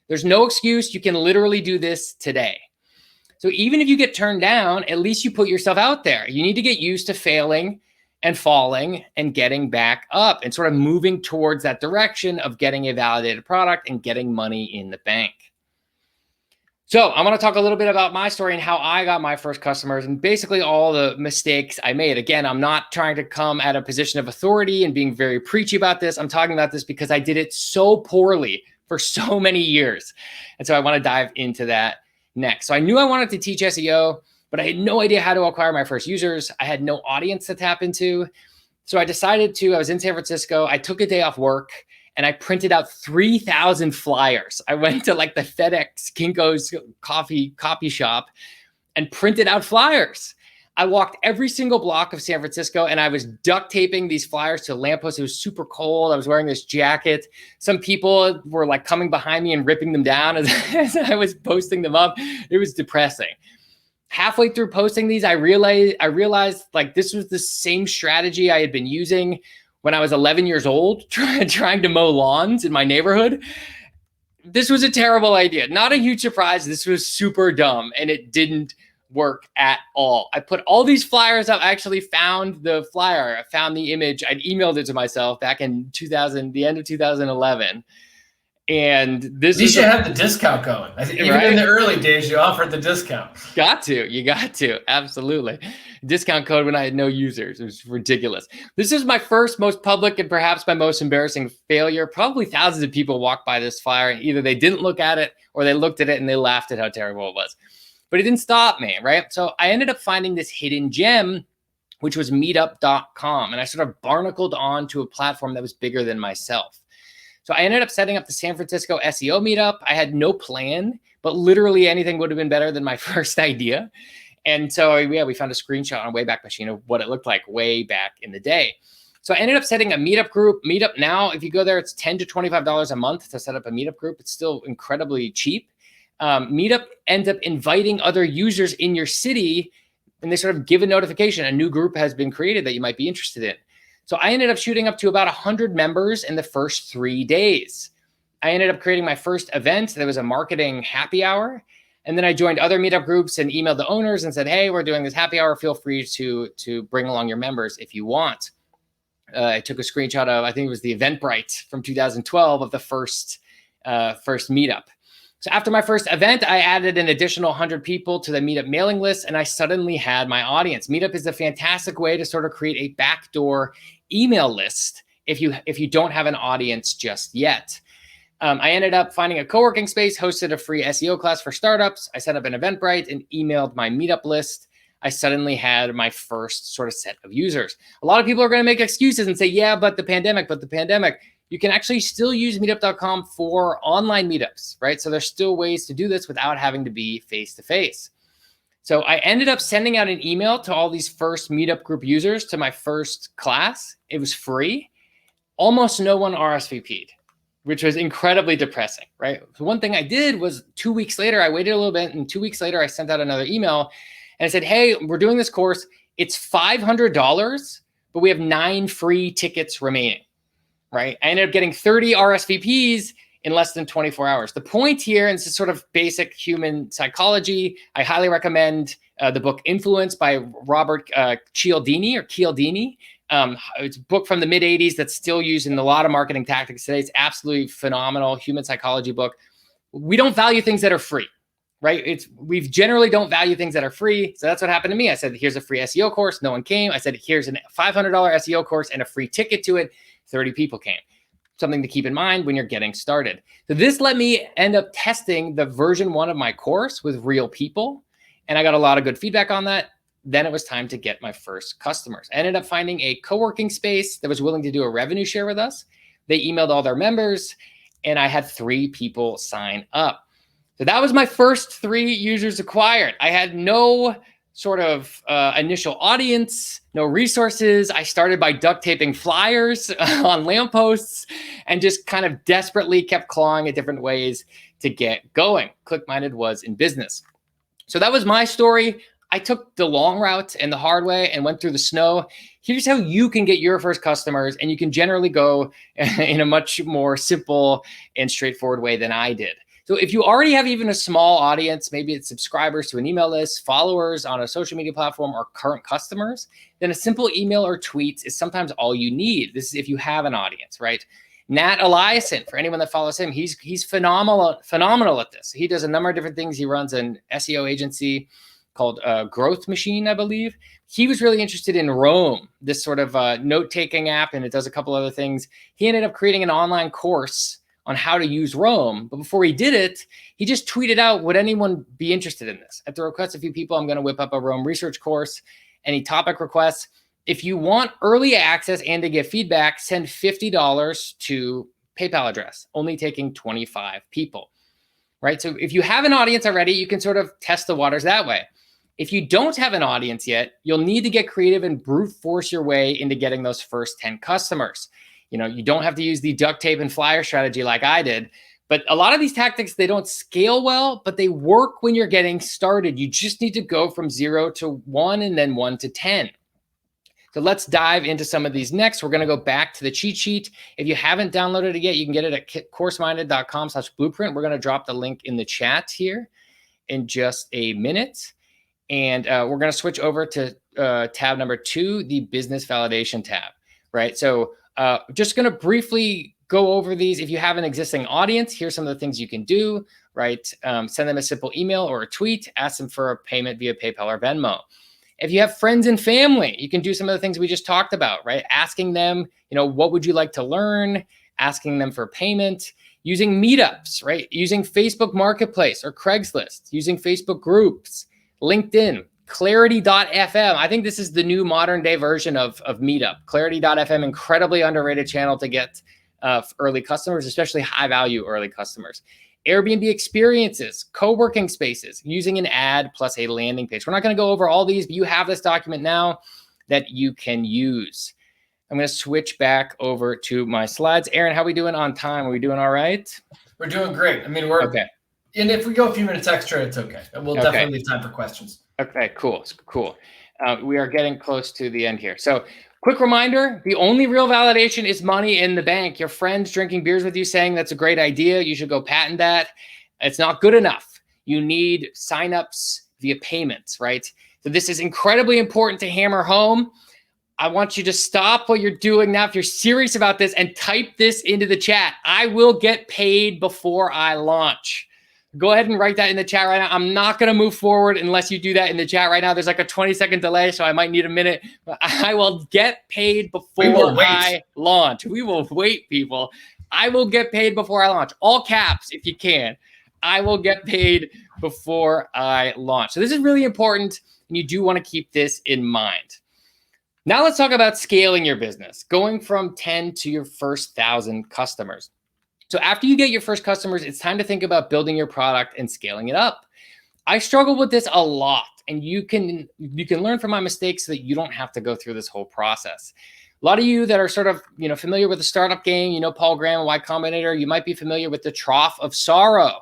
There's no excuse. You can literally do this today. So even if you get turned down, at least you put yourself out there. You need to get used to failing and falling and getting back up and sort of moving towards that direction of getting a validated product and getting money in the bank. So I'm going to talk a little bit about my story and how I got my first customers and basically all the mistakes I made. Again, I'm not trying to come at a position of authority and being very preachy about this. I'm talking about this because I did it so poorly for so many years. And so I want to dive into that next. So I knew I wanted to teach SEO, but I had no idea how to acquire my first users. I had no audience to tap into. So I decided I was in San Francisco. I took a day off work and I printed out 3,000 flyers. I went to like the FedEx Kinko's copy shop and printed out flyers. I walked every single block of San Francisco and I was duct taping these flyers to lampposts. It was super cold. I was wearing this jacket. Some people were like coming behind me and ripping them down as I was posting them up. It was depressing. Halfway through posting these, I realized like this was the same strategy I had been using when I was 11 years old, trying to mow lawns in my neighborhood. This was a terrible idea. Not a huge surprise. This was super dumb and it didn't work at all. I put all these flyers up. I actually found the flyer. I found the image. I'd emailed it to myself back in the end of 2011. And this you should have the discount going. I think even in the early days, you offered the discount. You got to, absolutely. Discount code when I had no users. It was ridiculous. This is my first most public and perhaps my most embarrassing failure. Probably thousands of people walked by this flyer and either they didn't look at it or they looked at it and they laughed at how terrible it was. But it didn't stop me, right? So I ended up finding this hidden gem, which was meetup.com. And I sort of barnacled onto a platform that was bigger than myself. So I ended up setting up the San Francisco SEO meetup. I had no plan, but literally anything would have been better than my first idea. And so, yeah, we found a screenshot on Wayback Machine of what it looked like way back in the day. So I ended up setting a meetup group. Meetup now, if you go there, it's $10 to $25 a month to set up a meetup group. It's still incredibly cheap. Meetup ends up inviting other users in your city, and they sort of give a notification. A new group has been created that you might be interested in. So I ended up shooting up to about 100 members in the first 3 days. I ended up creating my first event. There was a marketing happy hour. And then I joined other meetup groups and emailed the owners and said, hey, we're doing this happy hour. Feel free to bring along your members if you want. I took a screenshot of, I think it was the Eventbrite from 2012 of the first meetup. So after my first event, I added an additional 100 people to the Meetup mailing list, and I suddenly had my audience. Meetup is a fantastic way to sort of create a backdoor email list if you don't have an audience just yet. I ended up finding a co-working space, hosted a free SEO class for startups. I set up an Eventbrite and emailed my Meetup list. I suddenly had my first sort of set of users. A lot of people are going to make excuses and say, yeah, but the pandemic. You can actually still use meetup.com for online meetups, right? So there's still ways to do this without having to be face-to-face. So I ended up sending out an email to all these first meetup group users to my first class. It was free. Almost no one RSVP'd, which was incredibly depressing, right? So one thing I did was 2 weeks later, I waited a little bit, and 2 weeks later, I sent out another email and I said, hey, we're doing this course. It's $500, but we have 9 free tickets remaining. Right? I ended up getting 30 RSVPs in less than 24 hours. The point here, and this is sort of basic human psychology, I highly recommend the book Influence by Robert Cialdini. It's a book from the mid 80s that's still used in a lot of marketing tactics today. It's absolutely phenomenal human psychology book. We don't value things that are free, right? We generally don't value things that are free. So that's what happened to me. I said, here's a free SEO course. No one came. I said, here's a $500 SEO course and a free ticket to it. 30 people came. Something to keep in mind when you're getting started. So this let me end up testing the version 1 of my course with real people. And I got a lot of good feedback on that. Then it was time to get my first customers. I ended up finding a co-working space that was willing to do a revenue share with us. They emailed all their members and I had 3 people sign up. So that was my first 3 users acquired. I had no sort of initial audience, no resources. I started by duct taping flyers on lampposts and just kind of desperately kept clawing at different ways to get going. ClickMinded was in business. So that was my story. I took the long route and the hard way and went through the snow. Here's how you can get your first customers, and you can generally go in a much more simple and straightforward way than I did. So if you already have even a small audience, maybe it's subscribers to an email list, followers on a social media platform, or current customers, then a simple email or tweet is sometimes all you need. This is if you have an audience, right? Nat Eliason, for anyone that follows him, he's phenomenal at this. He does a number of different things. He runs an SEO agency called Growth Machine, I believe. He was really interested in Roam, this sort of note-taking app, and it does a couple other things. He ended up creating an online course on how to use Roam. But before he did it, he just tweeted out, would anyone be interested in this? At the request of a few people, I'm going to whip up a Roam research course. Any topic requests? If you want early access and to get feedback, send $50 to PayPal address, only taking 25 people, right? So if you have an audience already, you can sort of test the waters that way. If you don't have an audience yet, you'll need to get creative and brute force your way into getting those first 10 customers. You don't have to use the duct tape and flyer strategy like I did, but a lot of these tactics, they don't scale well, but they work when you're getting started. You just need to go from 0 to 1 and then 1 to 10. So let's dive into some of these next. We're going to go back to the cheat sheet. If you haven't downloaded it yet, you can get it at CourseMinded.com/blueprint. We're going to drop the link in the chat here in just a minute. And we're going to switch over to tab number 2, the business validation tab, right? So just going to briefly go over these. If you have an existing audience, here's some of the things you can do, right? Send them a simple email or a tweet, ask them for a payment via PayPal or Venmo. If you have friends and family, you can do some of the things we just talked about, right? Asking them, what would you like to learn? Asking them for payment, using meetups, right? Using Facebook Marketplace or Craigslist, using Facebook groups, LinkedIn, Clarity.fm. I think this is the new modern day version of Meetup. Clarity.fm, incredibly underrated channel to get early customers, especially high value early customers. Airbnb experiences, co-working spaces, using an ad plus a landing page. We're not going to go over all these, but you have this document now that you can use. I'm going to switch back over to my slides. Aaron, how are we doing on time? Are we doing all right? We're doing great. I mean, we're okay. And if we go a few minutes extra, it's okay. We'll definitely leave time for questions. Okay, cool. We are getting close to the end here. So quick reminder, the only real validation is money in the bank. Your friends drinking beers with you saying that's a great idea. You should go patent that. It's not good enough. You need signups via payments, right? So this is incredibly important to hammer home. I want you to stop what you're doing now if you're serious about this and type this into the chat. I will get paid before I launch. Go ahead and write that in the chat right now. I'm not going to move forward unless you do that in the chat right now. There's like a 20-second delay, so I might need a minute. But I will get paid before I launch. We will wait, people. I will get paid before I launch. All caps if you can. I will get paid before I launch. So this is really important, and you do want to keep this in mind. Now let's talk about scaling your business, going from 10 to your first 1,000 customers. So after you get your first customers, it's time to think about building your product and scaling it up. I struggle with this a lot, and you can learn from my mistakes so that you don't have to go through this whole process. A lot of you that are sort of familiar with the startup game, Paul Graham and Y Combinator, you might be familiar with the trough of sorrow.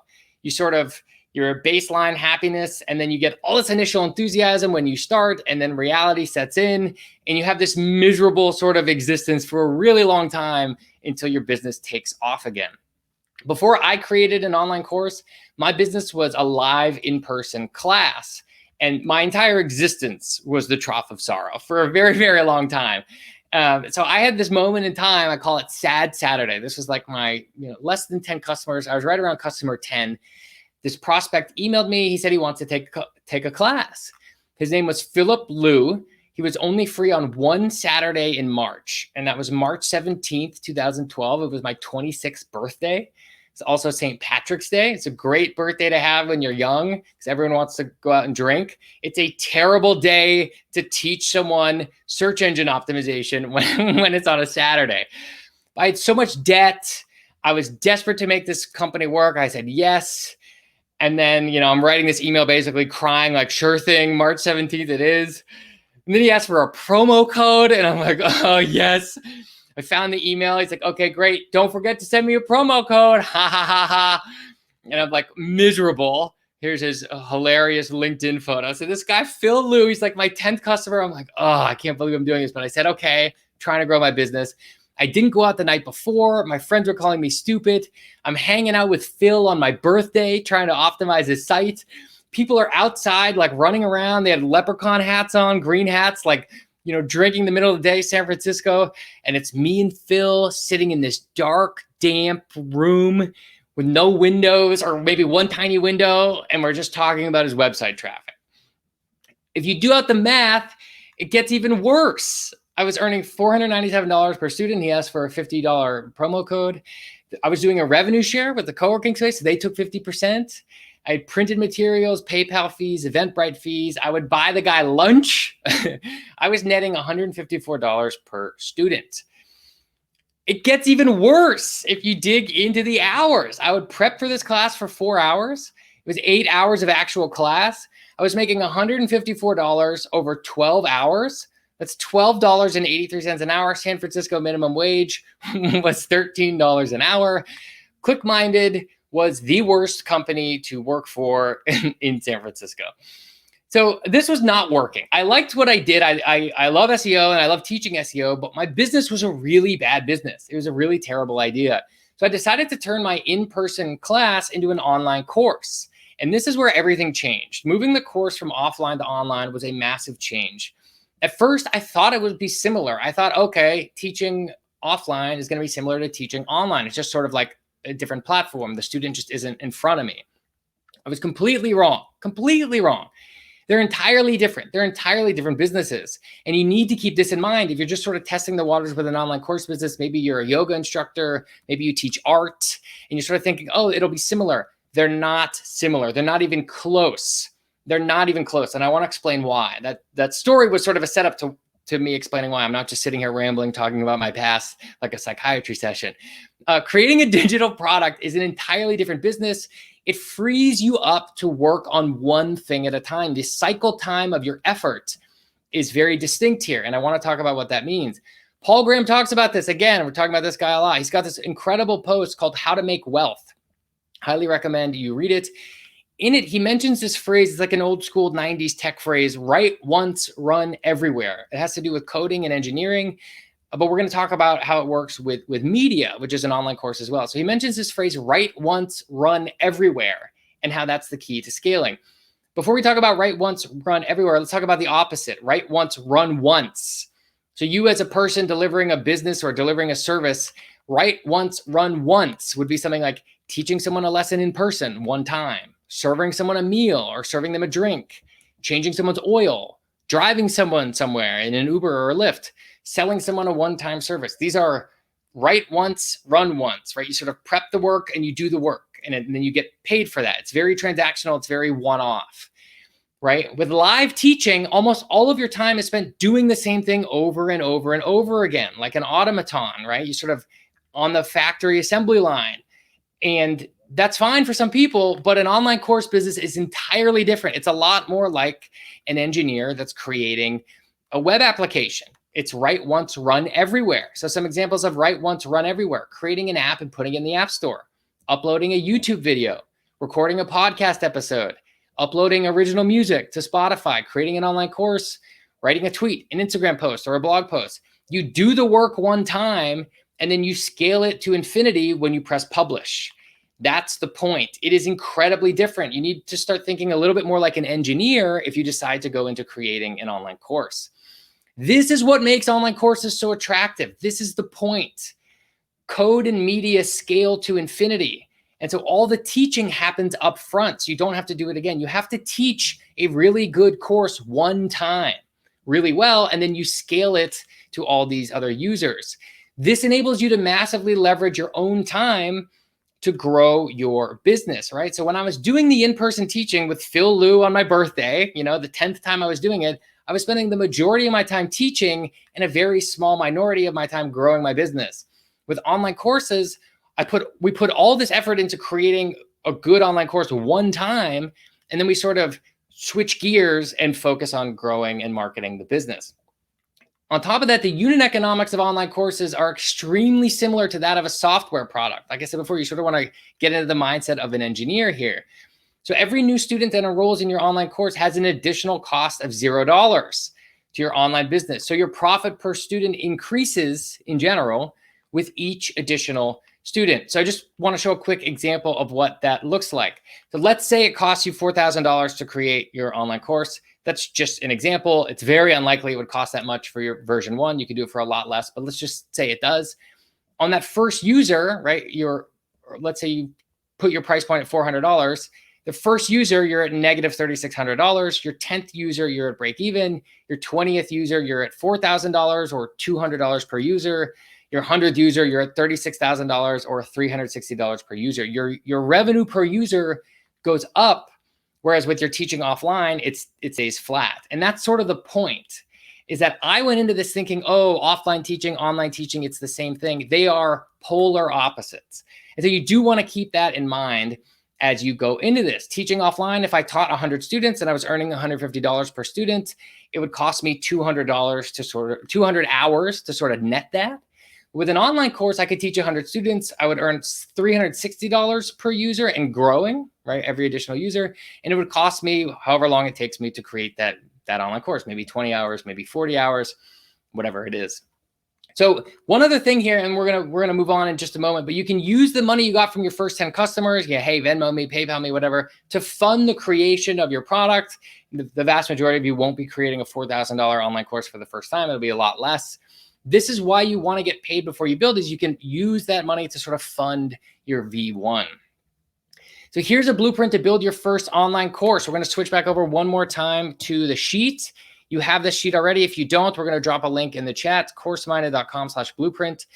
You're a baseline happiness, and then you get all this initial enthusiasm when you start, and then reality sets in, and you have this miserable sort of existence for a really long time until your business takes off again. Before I created an online course, my business was a live in-person class, and my entire existence was the trough of sorrow for a very, very long time. So I had this moment in time, I call it Sad Saturday. This was like my less than 10 customers. I was right around customer 10. This prospect emailed me. He said he wants to take a class. His name was Philip Liu. He was only free on one Saturday in March, and that was March 17th, 2012. It was my 26th birthday. It's also St. Patrick's Day. It's a great birthday to have when you're young because everyone wants to go out and drink. It's a terrible day to teach someone search engine optimization when it's on a Saturday. I had so much debt. I was desperate to make this company work. I said yes. And then, I'm writing this email basically crying like, sure thing, March 17th it is. And then he asked for a promo code, and I'm like, oh, yes. I found the email. He's like, okay, great. Don't forget to send me a promo code. Ha, ha, ha, ha. And I'm like, miserable. Here's his hilarious LinkedIn photo. So this guy, Phil Liu, he's like my 10th customer. I'm like, oh, I can't believe I'm doing this. But I said, okay, trying to grow my business. I didn't go out the night before. My friends were calling me stupid. I'm hanging out with Phil on my birthday, trying to optimize his site. People are outside, like running around. They had leprechaun hats on, green hats, like drinking the middle of the day, San Francisco, and it's me and Phil sitting in this dark, damp room with no windows or maybe one tiny window, and we're just talking about his website traffic. If you do out the math, it gets even worse. I was earning $497 per student. He asked for a $50 promo code. I was doing a revenue share with the co-working space. So they took 50%. I had printed materials, PayPal fees, Eventbrite fees. I would buy the guy lunch. I was netting $154 per student. It gets even worse if you dig into the hours. I would prep for this class for 4 hours. It was 8 hours of actual class. I was making $154 over 12 hours. That's $12.83 an hour. San Francisco minimum wage was $13 an hour. ClickMinded was the worst company to work for in San Francisco. So this was not working. I liked what I did. I love SEO and I love teaching SEO, but my business was a really bad business. It was a really terrible idea. So I decided to turn my in-person class into an online course. And this is where everything changed. Moving the course from offline to online was a massive change. At first, I thought it would be similar. I thought, okay, teaching offline is going to be similar to teaching online. It's just sort of like a different platform. The student just isn't in front of me. I was completely wrong, completely wrong. They're entirely different. They're entirely different businesses. And you need to keep this in mind. If you're just sort of testing the waters with an online course business, maybe you're a yoga instructor, maybe you teach art, and you're sort of thinking, oh, it'll be similar. They're not similar. They're not even close. They're not even close. And I want to explain why. That story was sort of a setup to me explaining why. I'm not just sitting here rambling, talking about my past like a psychiatry session. Creating a digital product is an entirely different business. It frees you up to work on one thing at a time. The cycle time of your effort is very distinct here. And I want to talk about what that means. Paul Graham talks about this. Again, we're talking about this guy a lot. He's got this incredible post called How to Make Wealth. Highly recommend you read it. In it, he mentions this phrase. It's like an old school 90s tech phrase, write once, run everywhere. It has to do with coding and engineering, but we're going to talk about how it works with media, which is an online course as well. So he mentions this phrase, write once, run everywhere, and how that's the key to scaling. Before we talk about write once, run everywhere, let's talk about the opposite, write once, run once. So you as a person delivering a business or delivering a service, write once, run once would be something like teaching someone a lesson in person one time, serving someone a meal or serving them a drink, changing someone's oil, driving someone somewhere in an Uber or a Lyft, selling someone a one-time service. These are write once, run once, right? You sort of prep the work and you do the work and then you get paid for that. It's very transactional. It's very one-off, right? With live teaching, almost all of your time is spent doing the same thing over and over and over again, like an automaton, right? You sort of on the factory assembly line. And that's fine for some people, but an online course business is entirely different. It's a lot more like an engineer that's creating a web application. It's write once, run everywhere. So some examples of write once, run everywhere: creating an app and putting it in the App Store, uploading a YouTube video, recording a podcast episode, uploading original music to Spotify, creating an online course, writing a tweet, an Instagram post, or a blog post. You do the work one time, and then you scale it to infinity when you press publish. That's the point. It is incredibly different. You need to start thinking a little bit more like an engineer if you decide to go into creating an online course. This is what makes online courses so attractive. This is the point. Code and media scale to infinity. And so all the teaching happens up front. So you don't have to do it again. You have to teach a really good course one time really well, and then you scale it to all these other users. This enables you to massively leverage your own time to grow your business, right? So when I was doing the in-person teaching with Phil Liu on my birthday, the 10th time I was doing it, I was spending the majority of my time teaching and a very small minority of my time growing my business. With online courses, we put all this effort into creating a good online course one time, and then we sort of switch gears and focus on growing and marketing the business. On top of that, the unit economics of online courses are extremely similar to that of a software product. Like I said before, you sort of want to get into the mindset of an engineer here. So every new student that enrolls in your online course has an additional cost of $0 to your online business. So your profit per student increases in general with each additional student. So I just want to show a quick example of what that looks like. So let's say it costs you $4,000 to create your online course. That's just an example. It's very unlikely it would cost that much for your version 1. You could do it for a lot less, but let's just say it does. On that first user, right? Let's say you put your price point at $400. The first user, you're at negative $3,600. Your 10th user, you're at break even. Your 20th user, you're at $4,000 or $200 per user. Your 100th user, you're at $36,000 or $360 per user. Your revenue per user goes up, whereas with your teaching offline, it stays flat. And that's sort of the point, is that I went into this thinking, oh, offline teaching, online teaching, it's the same thing. They are polar opposites. And so you do want to keep that in mind as you go into this. Teaching offline, if I taught 100 students and I was earning $150 per student, it would cost me $200 to 200 hours to sort of net that. With an online course, I could teach 100 students. I would earn $360 per user and growing, right? Every additional user. And it would cost me however long it takes me to create that online course, maybe 20 hours, maybe 40 hours, whatever it is. So one other thing here, and we're gonna move on in just a moment, but you can use the money you got from your first 10 customers, hey, Venmo me, PayPal me, whatever, to fund the creation of your product. The vast majority of you won't be creating a $4,000 online course for the first time. It'll be a lot less. This is why you want to get paid before you build, is you can use that money to sort of fund your V1. So here's a blueprint to build your first online course. We're going to switch back over one more time to the sheet. You have this sheet already. If you don't, we're going to drop a link in the chat, CourseMinded.com/blueprint.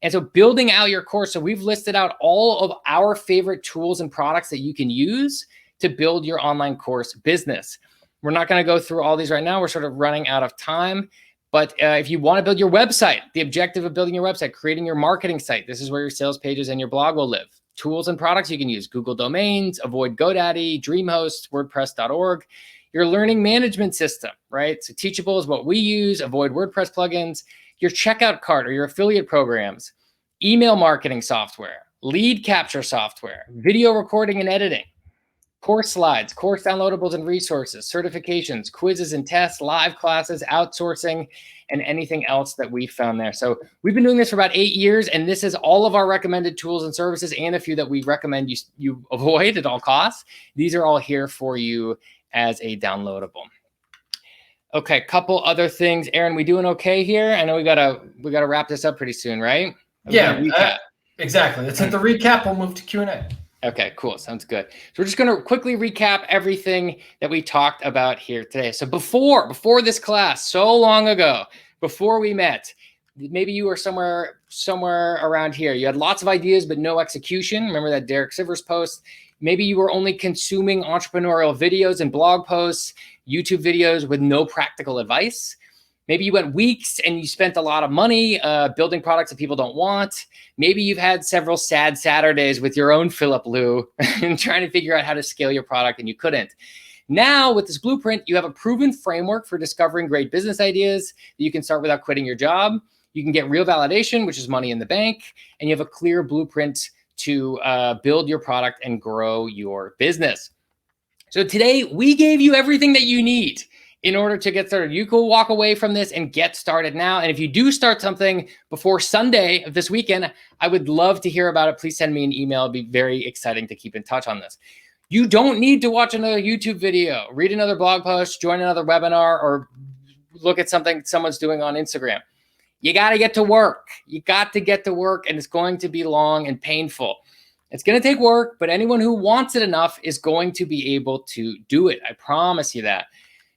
And so building out your course. So we've listed out all of our favorite tools and products that you can use to build your online course business. We're not going to go through all these right now. We're sort of running out of time. But if you want to build your website, the objective of building your website, creating your marketing site, this is where your sales pages and your blog will live. Tools and products you can use: Google Domains, avoid GoDaddy, DreamHost, WordPress.org. Your learning management system, right? So Teachable is what we use. Avoid WordPress plugins. Your checkout cart or your affiliate programs, email marketing software, lead capture software, video recording and editing, course slides, course downloadables and resources, certifications, quizzes and tests, live classes, outsourcing, and anything else that we found there. So we've been doing this for about 8 years, and this is all of our recommended tools and services, and a few that we recommend you avoid at all costs. These are all here for you as a downloadable. Okay, couple other things. Aaron, we doing okay here? I know we gotta wrap this up pretty soon, right? Yeah, exactly. Let's hit the recap. We'll move to Q&A. Okay, cool. Sounds good. So we're just going to quickly recap everything that we talked about here today. So before this class, so long ago, before we met, maybe you were somewhere around here. You had lots of ideas, but no execution. Remember that Derek Sivers post? Maybe you were only consuming entrepreneurial videos and blog posts, YouTube videos with no practical advice. Maybe you went weeks and you spent a lot of money building products that people don't want. Maybe you've had several sad Saturdays with your own Philip Liu and trying to figure out how to scale your product and you couldn't. Now with this blueprint, you have a proven framework for discovering great business ideas that you can start without quitting your job. You can get real validation, which is money in the bank, and you have a clear blueprint to build your product and grow your business. So today we gave you everything that you need in order to get started. You can walk away from this and get started now. And if you do start something before Sunday of this weekend, I would love to hear about it. Please send me an email. It'd be very exciting to keep in touch on this. You don't need to watch another YouTube video, read another blog post, join another webinar, or look at something someone's doing on Instagram. You got to get to work. You got to get to work, and it's going to be long and painful. It's going to take work, but anyone who wants it enough is going to be able to do it. I promise you that.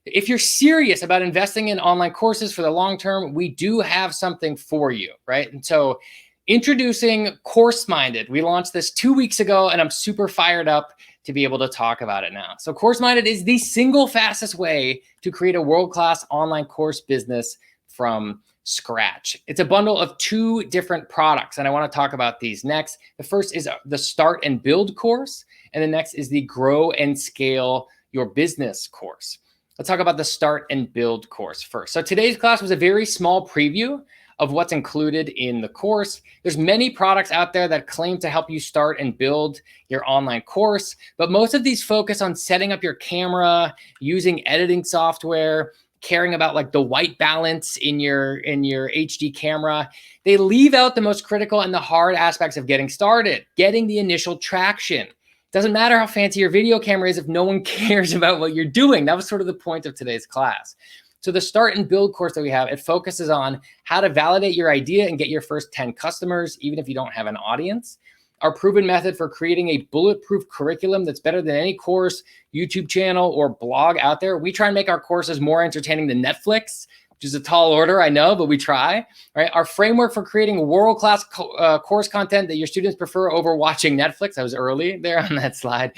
If you're serious about investing in online courses for the long term, we do have something for you, right? And so introducing CourseMinded. We launched this 2 weeks ago, and I'm super fired up to be able to talk about it now. So CourseMinded is the single fastest way to create a world-class online course business from scratch. It's a bundle of 2 different products, and I want to talk about these next. The first is the Start and Build course, and the next is the Grow and Scale Your Business course. Let's talk about the Start and Build course first. So today's class was a very small preview of what's included in the course. There's many products out there that claim to help you start and build your online course, but most of these focus on setting up your camera, using editing software, caring about like the white balance in your HD camera. They leave out the most critical and the hard aspects of getting started, getting the initial traction. It's Doesn't matter how fancy your video camera is if no one cares about what you're doing. That was sort of the point of today's class. So the Start and Build course that we have, it focuses on how to validate your idea and get your first 10 customers, even if you don't have an audience. Our proven method for creating a bulletproof curriculum that's better than any course, YouTube channel, or blog out there. We try and make our courses more entertaining than Netflix, which is a tall order, I know, but we try, right? Our framework for creating world-class course content that your students prefer over watching Netflix. I was early there on that slide.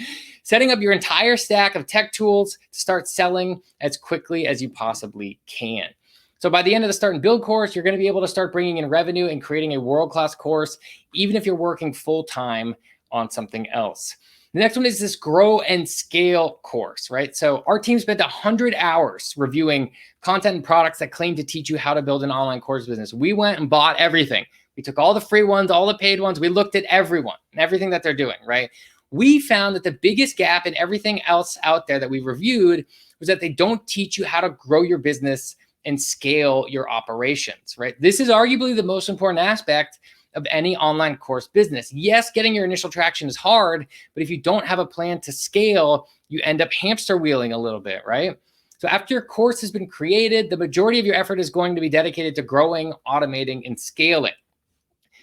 Setting up your entire stack of tech tools to start selling as quickly as you possibly can. So by the end of the Start and Build course, you're going to be able to start bringing in revenue and creating a world-class course, even if you're working full-time on something else. The next one is this Grow and Scale course, right? So our team spent 100 hours reviewing content and products that claim to teach you how to build an online course business. We went and bought everything. We took all the free ones, all the paid ones. We looked at everyone and everything that they're doing, right? We found that the biggest gap in everything else out there that we reviewed was that they don't teach you how to grow your business and scale your operations, right? This is arguably the most important aspect of any online course business. Yes, getting your initial traction is hard, but if you don't have a plan to scale, you end up hamster wheeling a little bit, right? So after your course has been created, the majority of your effort is going to be dedicated to growing, automating, and scaling.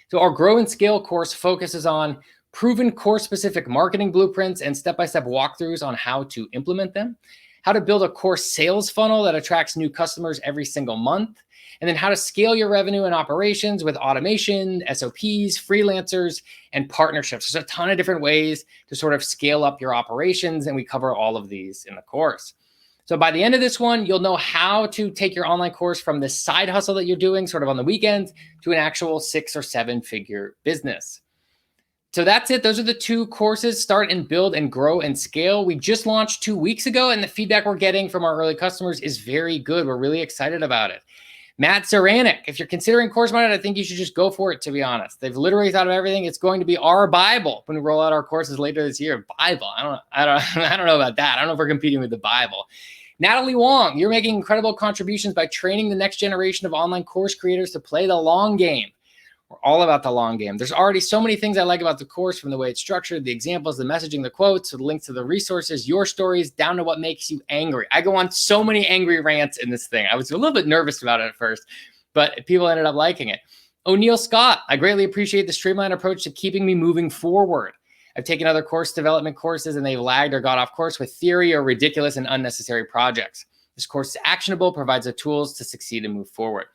So our Grow and Scale course focuses on proven course-specific marketing blueprints and step-by-step walkthroughs on how to implement them, how to build a course sales funnel that attracts new customers every single month, and then how to scale your revenue and operations with automation, SOPs, freelancers, and partnerships. There's a ton of different ways to sort of scale up your operations, and we cover all of these in the course. So by the end of this one, you'll know how to take your online course from this side hustle that you're doing sort of on the weekends to an actual 6 or 7 figure business. So that's it. Those are the 2 courses, Start and Build and Grow and Scale. We just launched 2 weeks ago, and the feedback we're getting from our early customers is very good. We're really excited about it. Matt Zaranek, if you're considering CourseMinded, I think you should just go for it, to be honest. They've literally thought of everything. It's going to be our Bible when we roll out our courses later this year. Bible. I don't know about that. I don't know if we're competing with the Bible. Natalie Wong, you're making incredible contributions by training the next generation of online course creators to play the long game. We're all about the long game. There's already so many things I like about the course, from the way it's structured, the examples, the messaging, the quotes, the links to the resources, your stories, down to what makes you angry. I go on so many angry rants in this thing. I was a little bit nervous about it at first, but people ended up liking it. O'Neill Scott, I greatly appreciate the streamlined approach to keeping me moving forward. I've taken other course development courses and they've lagged or got off course with theory or ridiculous and unnecessary projects. This course is actionable, provides the tools to succeed and move forward.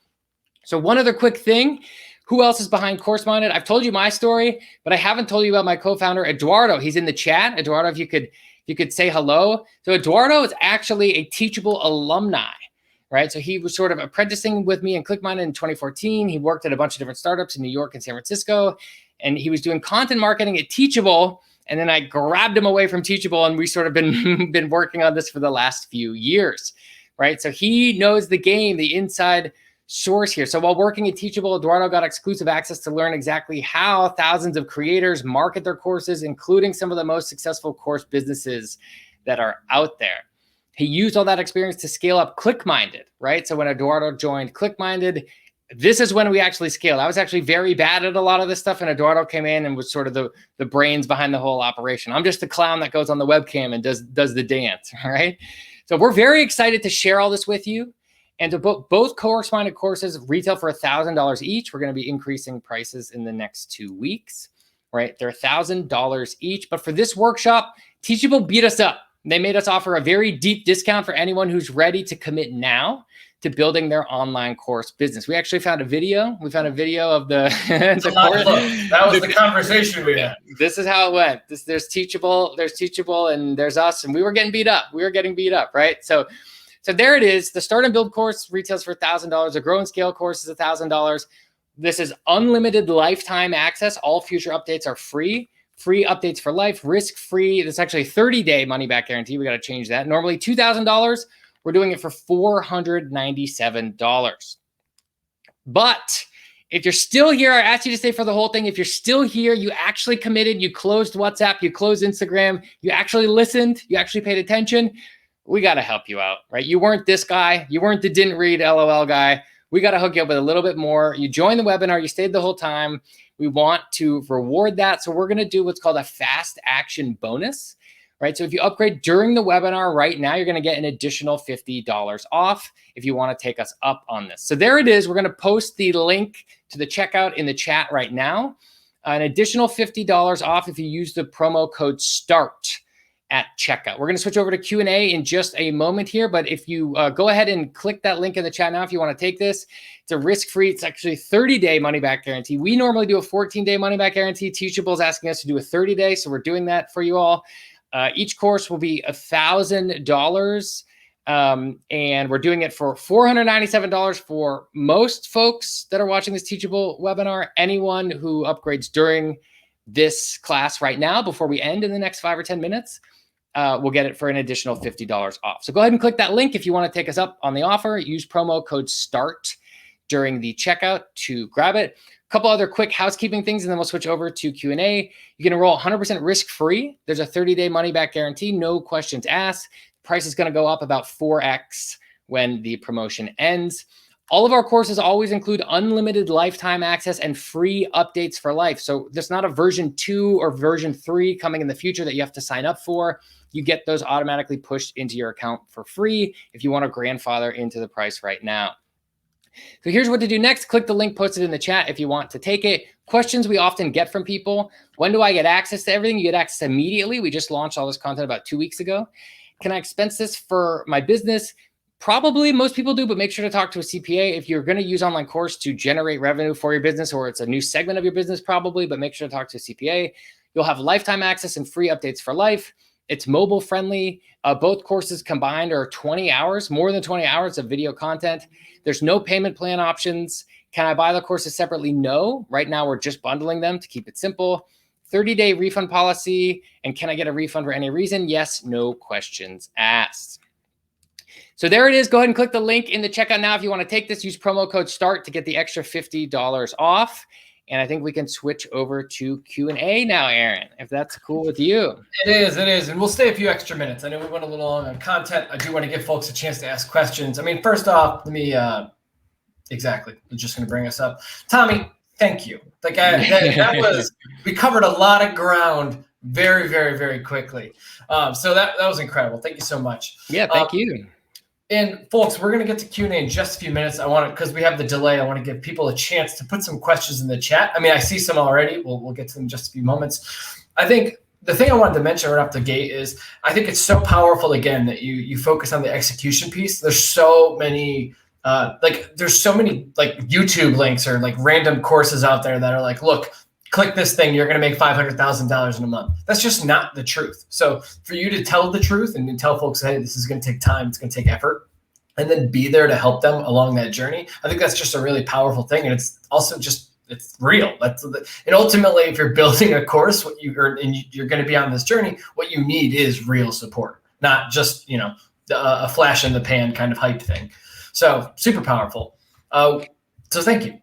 So one other quick thing. Who else is behind CourseMinded? I've told you my story, but I haven't told you about my co-founder, Eduardo. He's in the chat. Eduardo, if you could say hello. So Eduardo is actually a Teachable alumni, right? So he was sort of apprenticing with me in ClickMinded in 2014. He worked at a bunch of different startups in New York and San Francisco, and he was doing content marketing at Teachable. And then I grabbed him away from Teachable, and we sort of been working on this for the last few years, right? So he knows the game, the inside source here. So while working at Teachable, Eduardo got exclusive access to learn exactly how thousands of creators market their courses, including some of the most successful course businesses that are out there. He used all that experience to scale up ClickMinded, right? So when Eduardo joined ClickMinded, this is when we actually scaled. I was actually very bad at a lot of this stuff, and Eduardo came in and was sort of the brains behind the whole operation. I'm just the clown that goes on the webcam and does the dance, right? So we're very excited to share all this with you. And to both CourseMinded courses retail for $1,000 each. We're going to be increasing prices in the next 2 weeks, right? They're $1,000 each. But for this workshop, Teachable beat us up. They made us offer a very deep discount for anyone who's ready to commit now to building their online course business. We actually found a video. We found a video of the course. That was the conversation we had. This is how it went. There's Teachable, and there's us, and we were getting beat up. Right? So there it is. The Start and Build course retails for $1,000. The Grow and Scale course is $1,000. This is unlimited lifetime access. All future updates are free. Free updates for life, risk-free. It's actually a 30-day money-back guarantee. We got to change that. Normally $2,000. We're doing it for $497. But if you're still here, I asked you to stay for the whole thing. If you're still here, you actually committed, you closed WhatsApp, you closed Instagram, you actually listened, you actually paid attention, we got to help you out, right? You weren't this guy. You weren't the didn't read LOL guy. we got to hook you up with a little bit more. You joined the webinar, you stayed the whole time. We want to reward that. So we're going to do what's called a fast action bonus, right? So if you upgrade during the webinar right now, you're going to get an additional $50 off if you want to take us up on this. So there it is. We're going to post the link to the checkout in the chat right now. An additional $50 off if you use the promo code START at checkout. We're going to switch over to Q&A in just a moment here, but if you go ahead and click that link in the chat now, if you want to take this, it's a risk-free, it's actually 30-day money-back guarantee. We normally do a 14-day money-back guarantee. Teachable is asking us to do a 30-day, so we're doing that for you all. Each course will be $1,000, and we're doing it for $497 for most folks that are watching this Teachable webinar. Anyone who upgrades during this class right now, before we end in the next 5 or 10 minutes, we'll get it for an additional $50 off. So go ahead and click that link if you want to take us up on the offer. Use promo code START during the checkout to grab it. A couple other quick housekeeping things, and then we'll switch over to Q&A. You can enroll 100% risk-free. There's a 30-day money-back guarantee, no questions asked. Price is going to go up about 4x when the promotion ends. All of our courses always include unlimited lifetime access and free updates for life. So there's not a version 2 or version 3 coming in the future that you have to sign up for. You get those automatically pushed into your account for free if you want to grandfather into the price right now. So here's what to do next. Click the link posted in the chat if you want to take it. Questions we often get from people: when do I get access to everything? You get access immediately. We just launched all this content about 2 weeks ago. Can I expense this for my business? Probably most people do, but make sure to talk to a CPA. If you're going to use online course to generate revenue for your business, or it's a new segment of your business, probably, but make sure to talk to a CPA. You'll have lifetime access and free updates for life. It's mobile friendly. Both courses combined are 20 hours, more than 20 hours of video content. There's no payment plan options. Can I buy the courses separately? No. Right now, we're just bundling them to keep it simple. 30-day refund policy. And can I get a refund for any reason? Yes, no questions asked. So there it is. Go ahead and click the link in the checkout now. If you want to take this, use promo code START to get the extra $50 off. And I think we can switch over to Q&A now, Aaron, if that's cool with you. It is. And we'll stay a few extra minutes. I know we went a little long on content. I do want to give folks a chance to ask questions. I mean, first off, let me, exactly. I'm just going to bring us up. Tommy, thank you. Like that was, we covered a lot of ground very, very, very quickly. So that was incredible. Thank you so much. Yeah, thank you. And folks, we're going to get to Q&A in just a few minutes. I want to, because we have the delay, I want to give people a chance to put some questions in the chat. I mean, I see some already. We'll get to them in just a few moments. I think the thing I wanted to mention right off the gate is I think it's so powerful, again, that you focus on the execution piece. There's so many, there's so many like YouTube links or like random courses out there that are like, look, click this thing, you're going to make $500,000 in a month. That's just not the truth. So for you to tell the truth and tell folks, hey, this is going to take time, it's going to take effort, and then be there to help them along that journey, I think that's just a really powerful thing. And it's also just, it's real. And ultimately, if you're building a course, and you're going to be on this journey, what you need is real support, not just, a flash in the pan kind of hype thing. So super powerful. So thank you.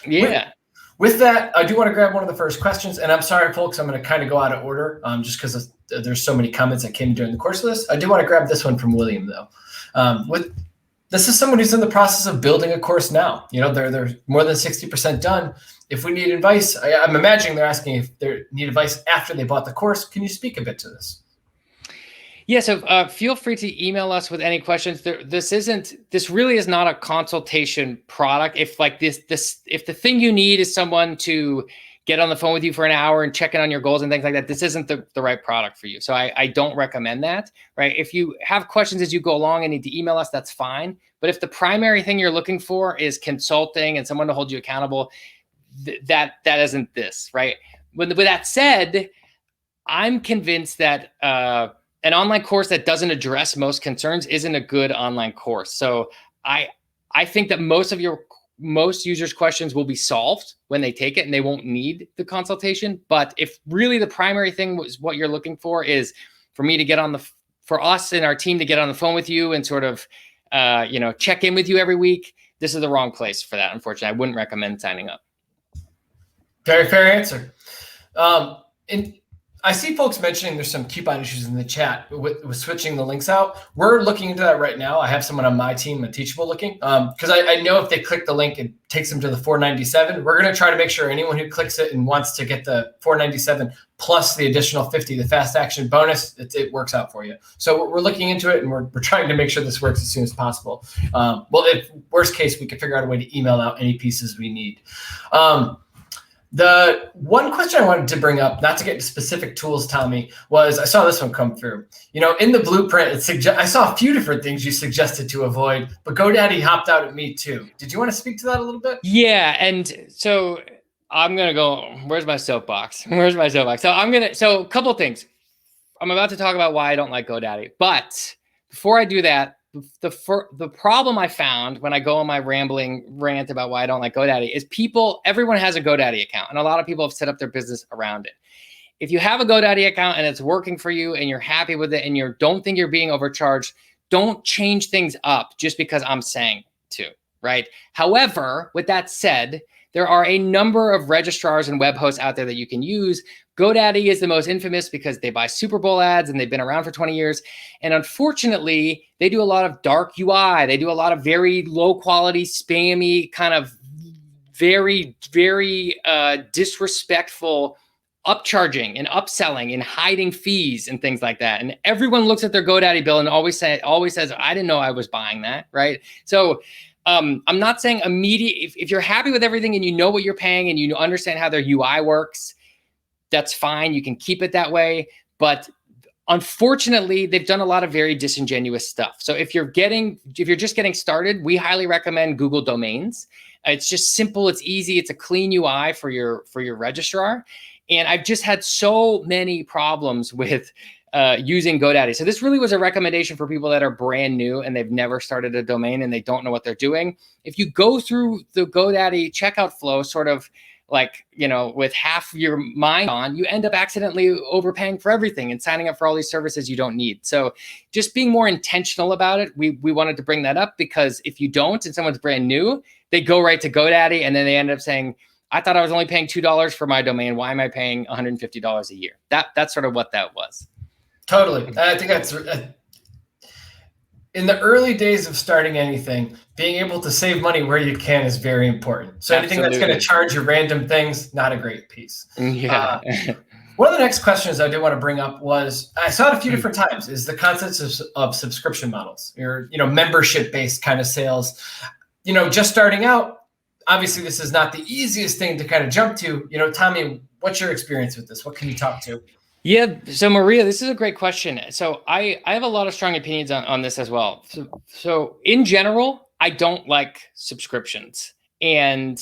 Yeah. With that, I do want to grab one of the first questions, and I'm sorry, folks, I'm going to kind of go out of order just because there's so many comments that came during the course of this. I do want to grab this one from William, though. This is someone who's in the process of building a course now. They're more than 60% done. If we need advice, I'm imagining they're asking if they need advice after they bought the course. Can you speak a bit to this? Yeah, so feel free to email us with any questions. This really is not a consultation product. If the thing you need is someone to get on the phone with you for an hour and check in on your goals and things like that, this isn't the right product for you. So I don't recommend that, right? If you have questions as you go along and need to email us, that's fine. But if the primary thing you're looking for is consulting and someone to hold you accountable, that isn't this, right? With that said, I'm convinced that an online course that doesn't address most concerns isn't a good online course. So I think that most users' questions will be solved when they take it and they won't need the consultation. But if really the primary thing was what you're looking for is for me to get for us and our team to get on the phone with you and sort of, check in with you every week, this is the wrong place for that. Unfortunately, I wouldn't recommend signing up. Very fair answer. And I see folks mentioning there's some coupon issues in the chat with switching the links out. We're looking into that right now. I have someone on my team, a Teachable, looking because I know if they click the link, it takes them to the $4.97. We're going to try to make sure anyone who clicks it and wants to get the $4.97 plus the additional 50, the fast action bonus, it works out for you. So we're looking into it, and we're trying to make sure this works as soon as possible. Well, if worst case, we can figure out a way to email out any pieces we need. The one question I wanted to bring up, not to get into specific tools, Tommy, was I saw this one come through. In the blueprint, I saw a few different things you suggested to avoid, but GoDaddy hopped out at me too. Did you want to speak to that a little bit? Yeah, and so I'm gonna go. Where's my soapbox? So a couple of things. I'm about to talk about why I don't like GoDaddy, but before I do that, the problem I found when I go on my rambling rant about why I don't like GoDaddy is everyone has a GoDaddy account, and a lot of people have set up their business around it. If you have a GoDaddy account and it's working for you and you're happy with it and you don't think you're being overcharged, don't change things up just because I'm saying to, right? However, with that said, there are a number of registrars and web hosts out there that you can use. GoDaddy is the most infamous because they buy Super Bowl ads and they've been around for 20 years. And unfortunately, they do a lot of dark UI. They do a lot of very low quality, spammy, kind of very, very disrespectful upcharging and upselling and hiding fees and things like that. And everyone looks at their GoDaddy bill and always says, I didn't know I was buying that, right? So I'm not saying if you're happy with everything and you know what you're paying and you understand how their UI works, that's fine. You can keep it that way. But unfortunately, they've done a lot of very disingenuous stuff. So if you're just getting started, we highly recommend Google Domains. It's just simple. It's easy. It's a clean UI for your registrar. And I've just had so many problems with using GoDaddy. So this really was a recommendation for people that are brand new and they've never started a domain and they don't know what they're doing. If you go through the GoDaddy checkout flow, sort of like, with half your mind on, you end up accidentally overpaying for everything and signing up for all these services you don't need. So just being more intentional about it. We wanted to bring that up because if you don't and someone's brand new, they go right to GoDaddy and then they end up saying, I thought I was only paying $2 for my domain. Why am I paying $150 a year? That's sort of what that was. Totally. I think that's in the early days of starting anything, being able to save money where you can is very important. So anything that's going to charge you random things, not a great piece. Yeah. One of the next questions I did want to bring up was, I saw it a few different times, is the concepts of subscription models or, membership-based kind of sales. Just starting out, obviously this is not the easiest thing to kind of jump to. Tommy, what's your experience with this? What can you talk to? Yeah. So Maria, this is a great question. So I have a lot of strong opinions on this as well. So in general, I don't like subscriptions, and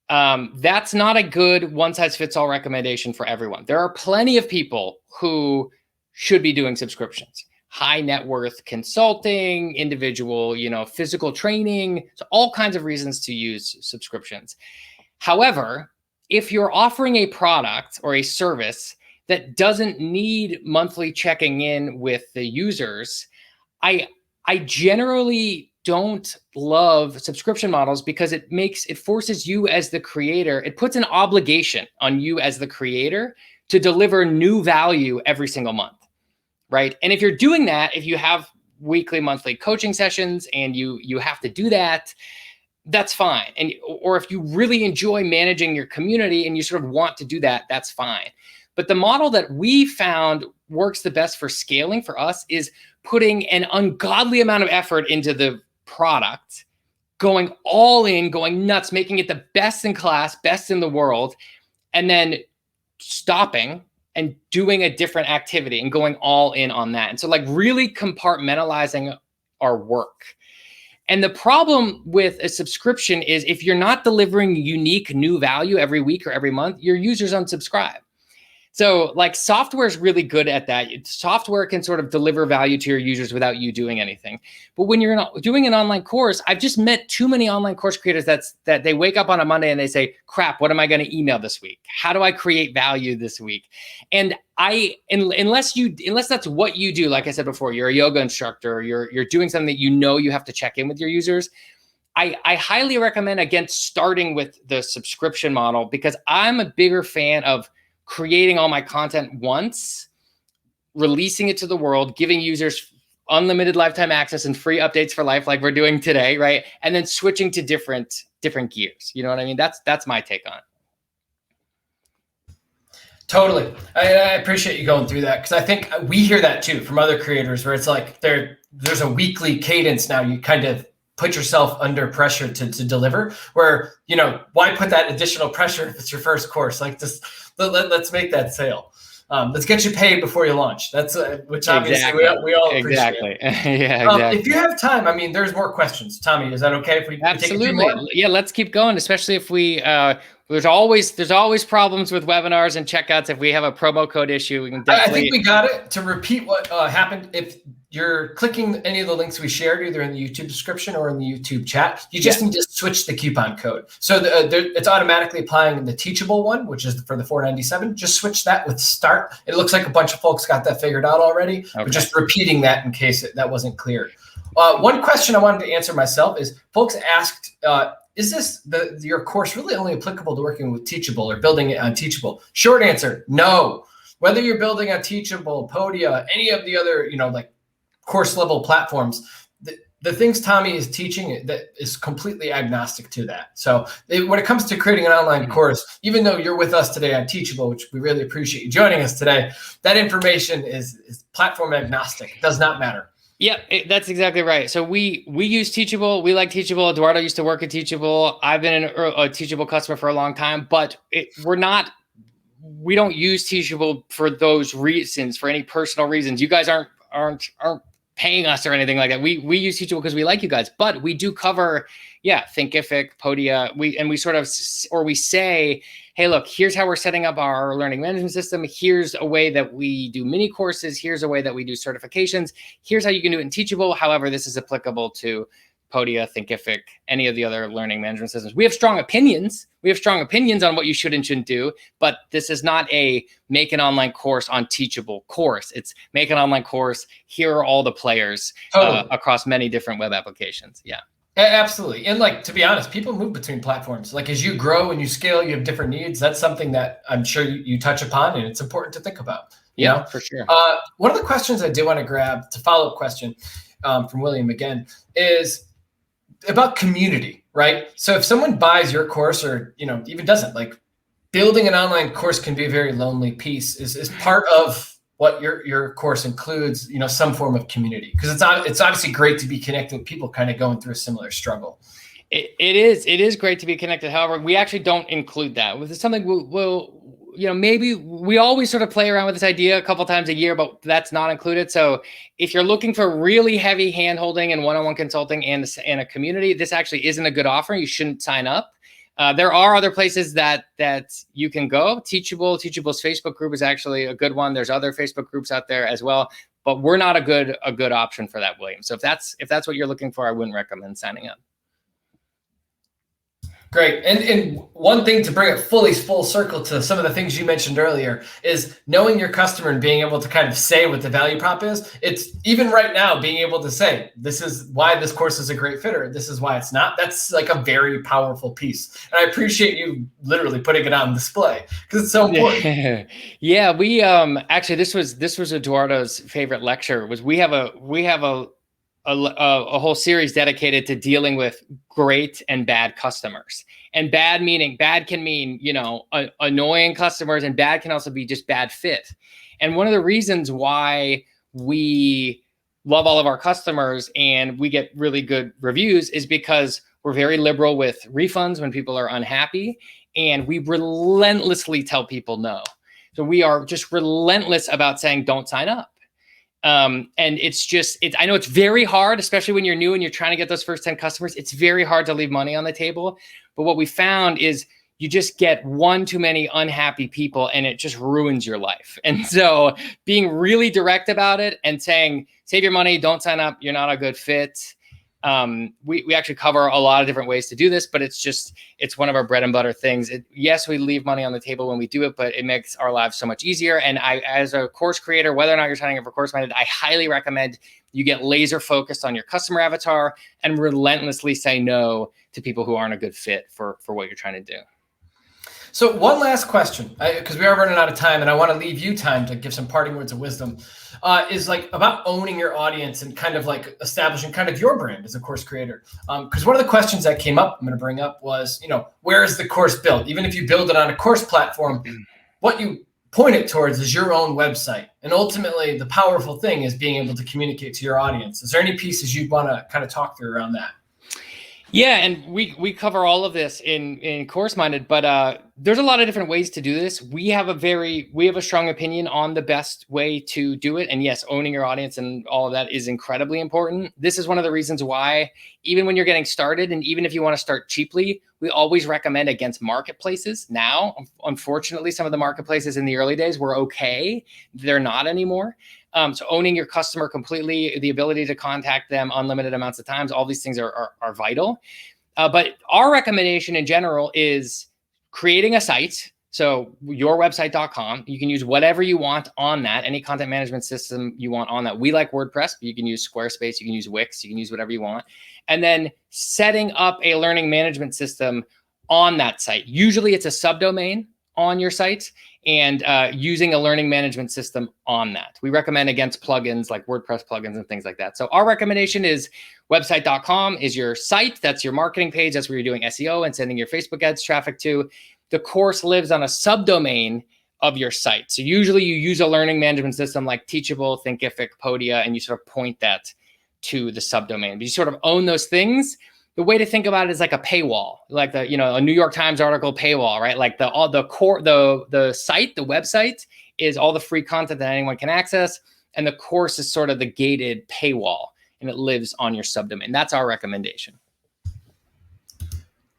that's not a good one size fits all recommendation for everyone. There are plenty of people who should be doing subscriptions, high net worth consulting, individual, physical training. So all kinds of reasons to use subscriptions. However, if you're offering a product or a service that doesn't need monthly checking in with the users, I generally don't love subscription models because it forces you as the creator, it puts an obligation on you as the creator to deliver new value every single month, right? And if you're doing that, if you have weekly, monthly coaching sessions and you have to do that, that's fine. Or if you really enjoy managing your community and you sort of want to do that, that's fine. But the model that we found works the best for scaling for us is putting an ungodly amount of effort into the product, going all in, going nuts, making it the best in class, best in the world, and then stopping and doing a different activity and going all in on that. And so like really compartmentalizing our work. And the problem with a subscription is if you're not delivering unique new value every week or every month, your users unsubscribe. So like software is really good at that. Software can sort of deliver value to your users without you doing anything. But when you're doing an online course, I've just met too many online course creators that they wake up on a Monday and they say, crap, what am I going to email this week? How do I create value this week? And unless that's what you do, like I said before, you're a yoga instructor, you're doing something that you have to check in with your users. I highly recommend against starting with the subscription model because I'm a bigger fan of creating all my content once, releasing it to the world, giving users unlimited lifetime access and free updates for life like we're doing today, right? And then switching to different gears. You know what I mean? That's my take on it. Totally. I appreciate you going through that, because I think we hear that too from other creators, where it's like there's a weekly cadence now. You kind of put yourself under pressure to deliver, where, why put that additional pressure if it's your first course? Like, just let's make that sale. Let's get you paid before you launch. That's which obviously we all appreciate. Exactly. Yeah, exactly. If you have time, I mean, there's more questions. Tommy, is that okay if we Absolutely. take a few more? Yeah, let's keep going, especially if we there's always problems with webinars and checkouts. If we have a promo code issue, we can definitely. I think we got it. To repeat what happened, if you're clicking any of the links we shared, either in the YouTube description or in the YouTube chat, you just need to switch the coupon code. So it's automatically applying the Teachable one, which is for the $4.97. Just switch that with Start. It looks like a bunch of folks got that figured out already, but just repeating that in case that wasn't clear. One question I wanted to answer myself is, folks asked, is this your course really only applicable to working with Teachable or building it on Teachable? Short answer, no. Whether you're building on Teachable, Podia, any of the other, like course level platforms, the things Tommy is teaching that is completely agnostic to that. So when it comes to creating an online course, even though you're with us today on Teachable, which we really appreciate you joining us today, that information is platform agnostic. It does not matter. Yeah, that's exactly right. So we use Teachable. We like Teachable. Eduardo used to work at Teachable. I've been a Teachable customer for a long time, but we don't use Teachable for those reasons, for any personal reasons. You guys aren't paying us or anything like that. We use Teachable because we like you guys, but we do cover, Thinkific, Podia. We say, hey, look, here's how we're setting up our learning management system. Here's a way that we do mini courses. Here's a way that we do certifications. Here's how you can do it in Teachable. However, this is applicable to Podia, Thinkific, any of the other learning management systems. We have strong opinions. On what you should and shouldn't do, but this is not a make an online course on Teachable course. It's make an online course. Here are all the players across many different web applications. Yeah. Absolutely. And to be honest, people move between platforms. Like, as you grow and you scale, you have different needs. That's something that I'm sure you touch upon, and it's important to think about. Yeah, for sure. One of the questions I did want to grab, to follow-up question from William again, is about community, right? So if someone buys your course or, even doesn't, building an online course can be a very lonely piece. Is part of what your course includes, some form of community, because it's obviously great to be connected with people kind of going through a similar struggle. It is great to be connected. However, we actually don't include that. It's something we'll maybe we always sort of play around with this idea a couple times a year, but that's not included. So if you're looking for really heavy handholding and one-on-one consulting and a community, this actually isn't a good offer. You shouldn't sign up. There are other places that you can go. Teachable's Facebook group is actually a good one. There's other Facebook groups out there as well, but we're not a good option for that, William. So if that's what you're looking for, I wouldn't recommend signing up. Great. And one thing to bring it full circle to some of the things you mentioned earlier is knowing your customer and being able to kind of say what the value prop is. It's even right now being able to say, this is why this course is a great fit, or this is why it's not. That's like a very powerful piece. And I appreciate you literally putting it on display because it's so important. Yeah, we actually this was Eduardo's favorite lecture. We have a whole series dedicated to dealing with great and bad customers. And bad can mean, annoying customers, and bad can also be just bad fit. And one of the reasons why we love all of our customers and we get really good reviews is because we're very liberal with refunds when people are unhappy, and we relentlessly tell people no. So we are just relentless about saying, don't sign up. And I know it's very hard, especially when you're new and you're trying to get those first 10 customers. It's very hard to leave money on the table. But what we found is you just get one too many unhappy people and it just ruins your life. And so being really direct about it and saying, save your money, don't sign up, you're not a good fit. We actually cover a lot of different ways to do this, but it's one of our bread and butter things. Yes, we leave money on the table when we do it, but it makes our lives so much easier. And as a course creator, whether or not you're signing up for CourseMinded, I highly recommend you get laser focused on your customer avatar and relentlessly say no to people who aren't a good fit for what you're trying to do. So one last question, because we are running out of time, and I want to leave you time to give some parting words of wisdom, is like about owning your audience and kind of like establishing kind of your brand as a course creator. Because one of the questions that came up, I'm going to bring up was, where is the course built? Even if you build it on a course platform, what you point it towards is your own website. And ultimately, the powerful thing is being able to communicate to your audience. Is there any pieces you'd want to kind of talk through around that? Yeah, and we cover all of this in CourseMinded, but there's a lot of different ways to do this. We have a strong opinion on the best way to do it. And yes, owning your audience and all of that is incredibly important. This is one of the reasons why, even when you're getting started, and even if you want to start cheaply, we always recommend against marketplaces. Now, unfortunately, some of the marketplaces in the early days were okay. They're not anymore. So owning your customer completely, the ability to contact them unlimited amounts of times, all these things are vital. But our recommendation in general is creating a site. So yourwebsite.com, you can use whatever you want on that, any content management system you want on that. We like WordPress, but you can use Squarespace, you can use Wix, you can use whatever you want. And then setting up a learning management system on that site. Usually it's a subdomain on your site, and using a learning management system on that. We recommend against plugins like WordPress plugins and things like that. So our recommendation is website.com is your site. That's your marketing page. That's where you're doing SEO and sending your Facebook ads traffic to. The course lives on a subdomain of your site. So usually you use a learning management system like Teachable, Thinkific, Podia, and you sort of point that to the subdomain. But you sort of own those things. The way to think about it is like a paywall, like a New York Times article paywall, right? Like the site, the website is all the free content that anyone can access. And the course is sort of the gated paywall, and it lives on your subdomain. That's our recommendation.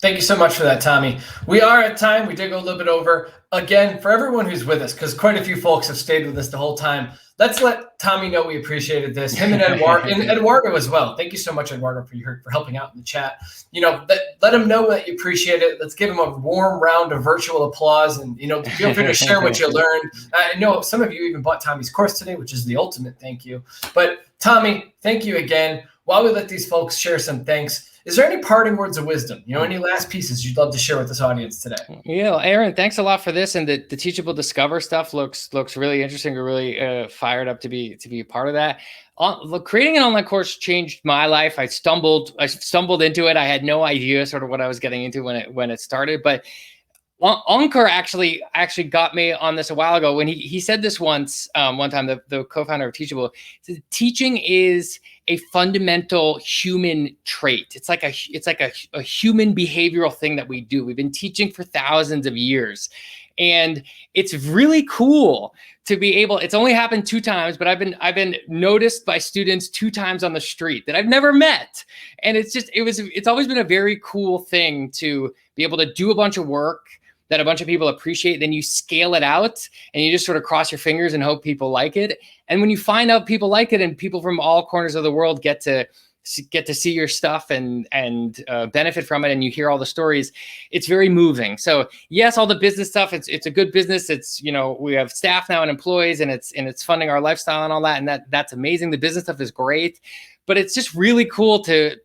Thank you so much for that, Tommy. We are at time. We did go a little bit over. Again, for everyone who's with us, because quite a few folks have stayed with us the whole time, let's let Tommy know we appreciated this. Him and Eduardo as well. Thank you so much, Eduardo, for helping out in the chat. Let him know that you appreciate it. Let's give him a warm round of virtual applause, and feel free to share what you learned. I know some of you even bought Tommy's course today, which is the ultimate thank you. But Tommy, thank you again. While we let these folks share some thanks, is there any parting words of wisdom? Any last pieces you'd love to share with this audience today? Yeah, well, Aaron, thanks a lot for this. And the Teachable Discover stuff looks really interesting. We're really fired up to be a part of that. Creating an online course changed my life. I stumbled into it. I had no idea sort of what I was getting into when it started. But Ankur actually got me on this a while ago when he said this one time, the co-founder of Teachable. He said, teaching is a fundamental human trait. It's like a human behavioral thing that we do. We've been teaching for thousands of years. And it's really cool to be able, it's only happened 2 times, but I've been noticed by students 2 times on the street that I've never met. And it's always been a very cool thing to be able to do a bunch of work that a bunch of people appreciate, then you scale it out and you just sort of cross your fingers and hope people like it. And when you find out people like it and people from all corners of the world get to see your stuff and benefit from it, and you hear all the stories, it's very moving. So yes, all the business stuff, it's a good business. It's, we have staff now and employees, and it's funding our lifestyle and all that. And that's amazing. The business stuff is great, but it's just really cool to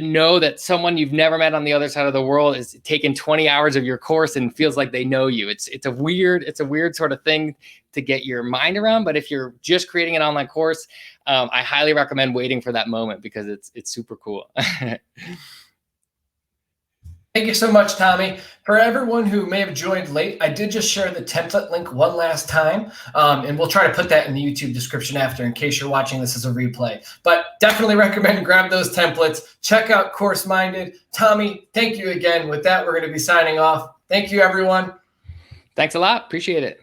know that someone you've never met on the other side of the world is taking 20 hours of your course and feels like they know you. It's a weird sort of thing to get your mind around. But if you're just creating an online course, I highly recommend waiting for that moment because it's super cool. Thank you so much, Tommy. For everyone who may have joined late, I did just share the template link one last time, and we'll try to put that in the YouTube description after in case you're watching this as a replay. But definitely recommend grab those templates. Check out CourseMinded. Tommy, thank you again. With that, we're going to be signing off. Thank you, everyone. Thanks a lot. Appreciate it.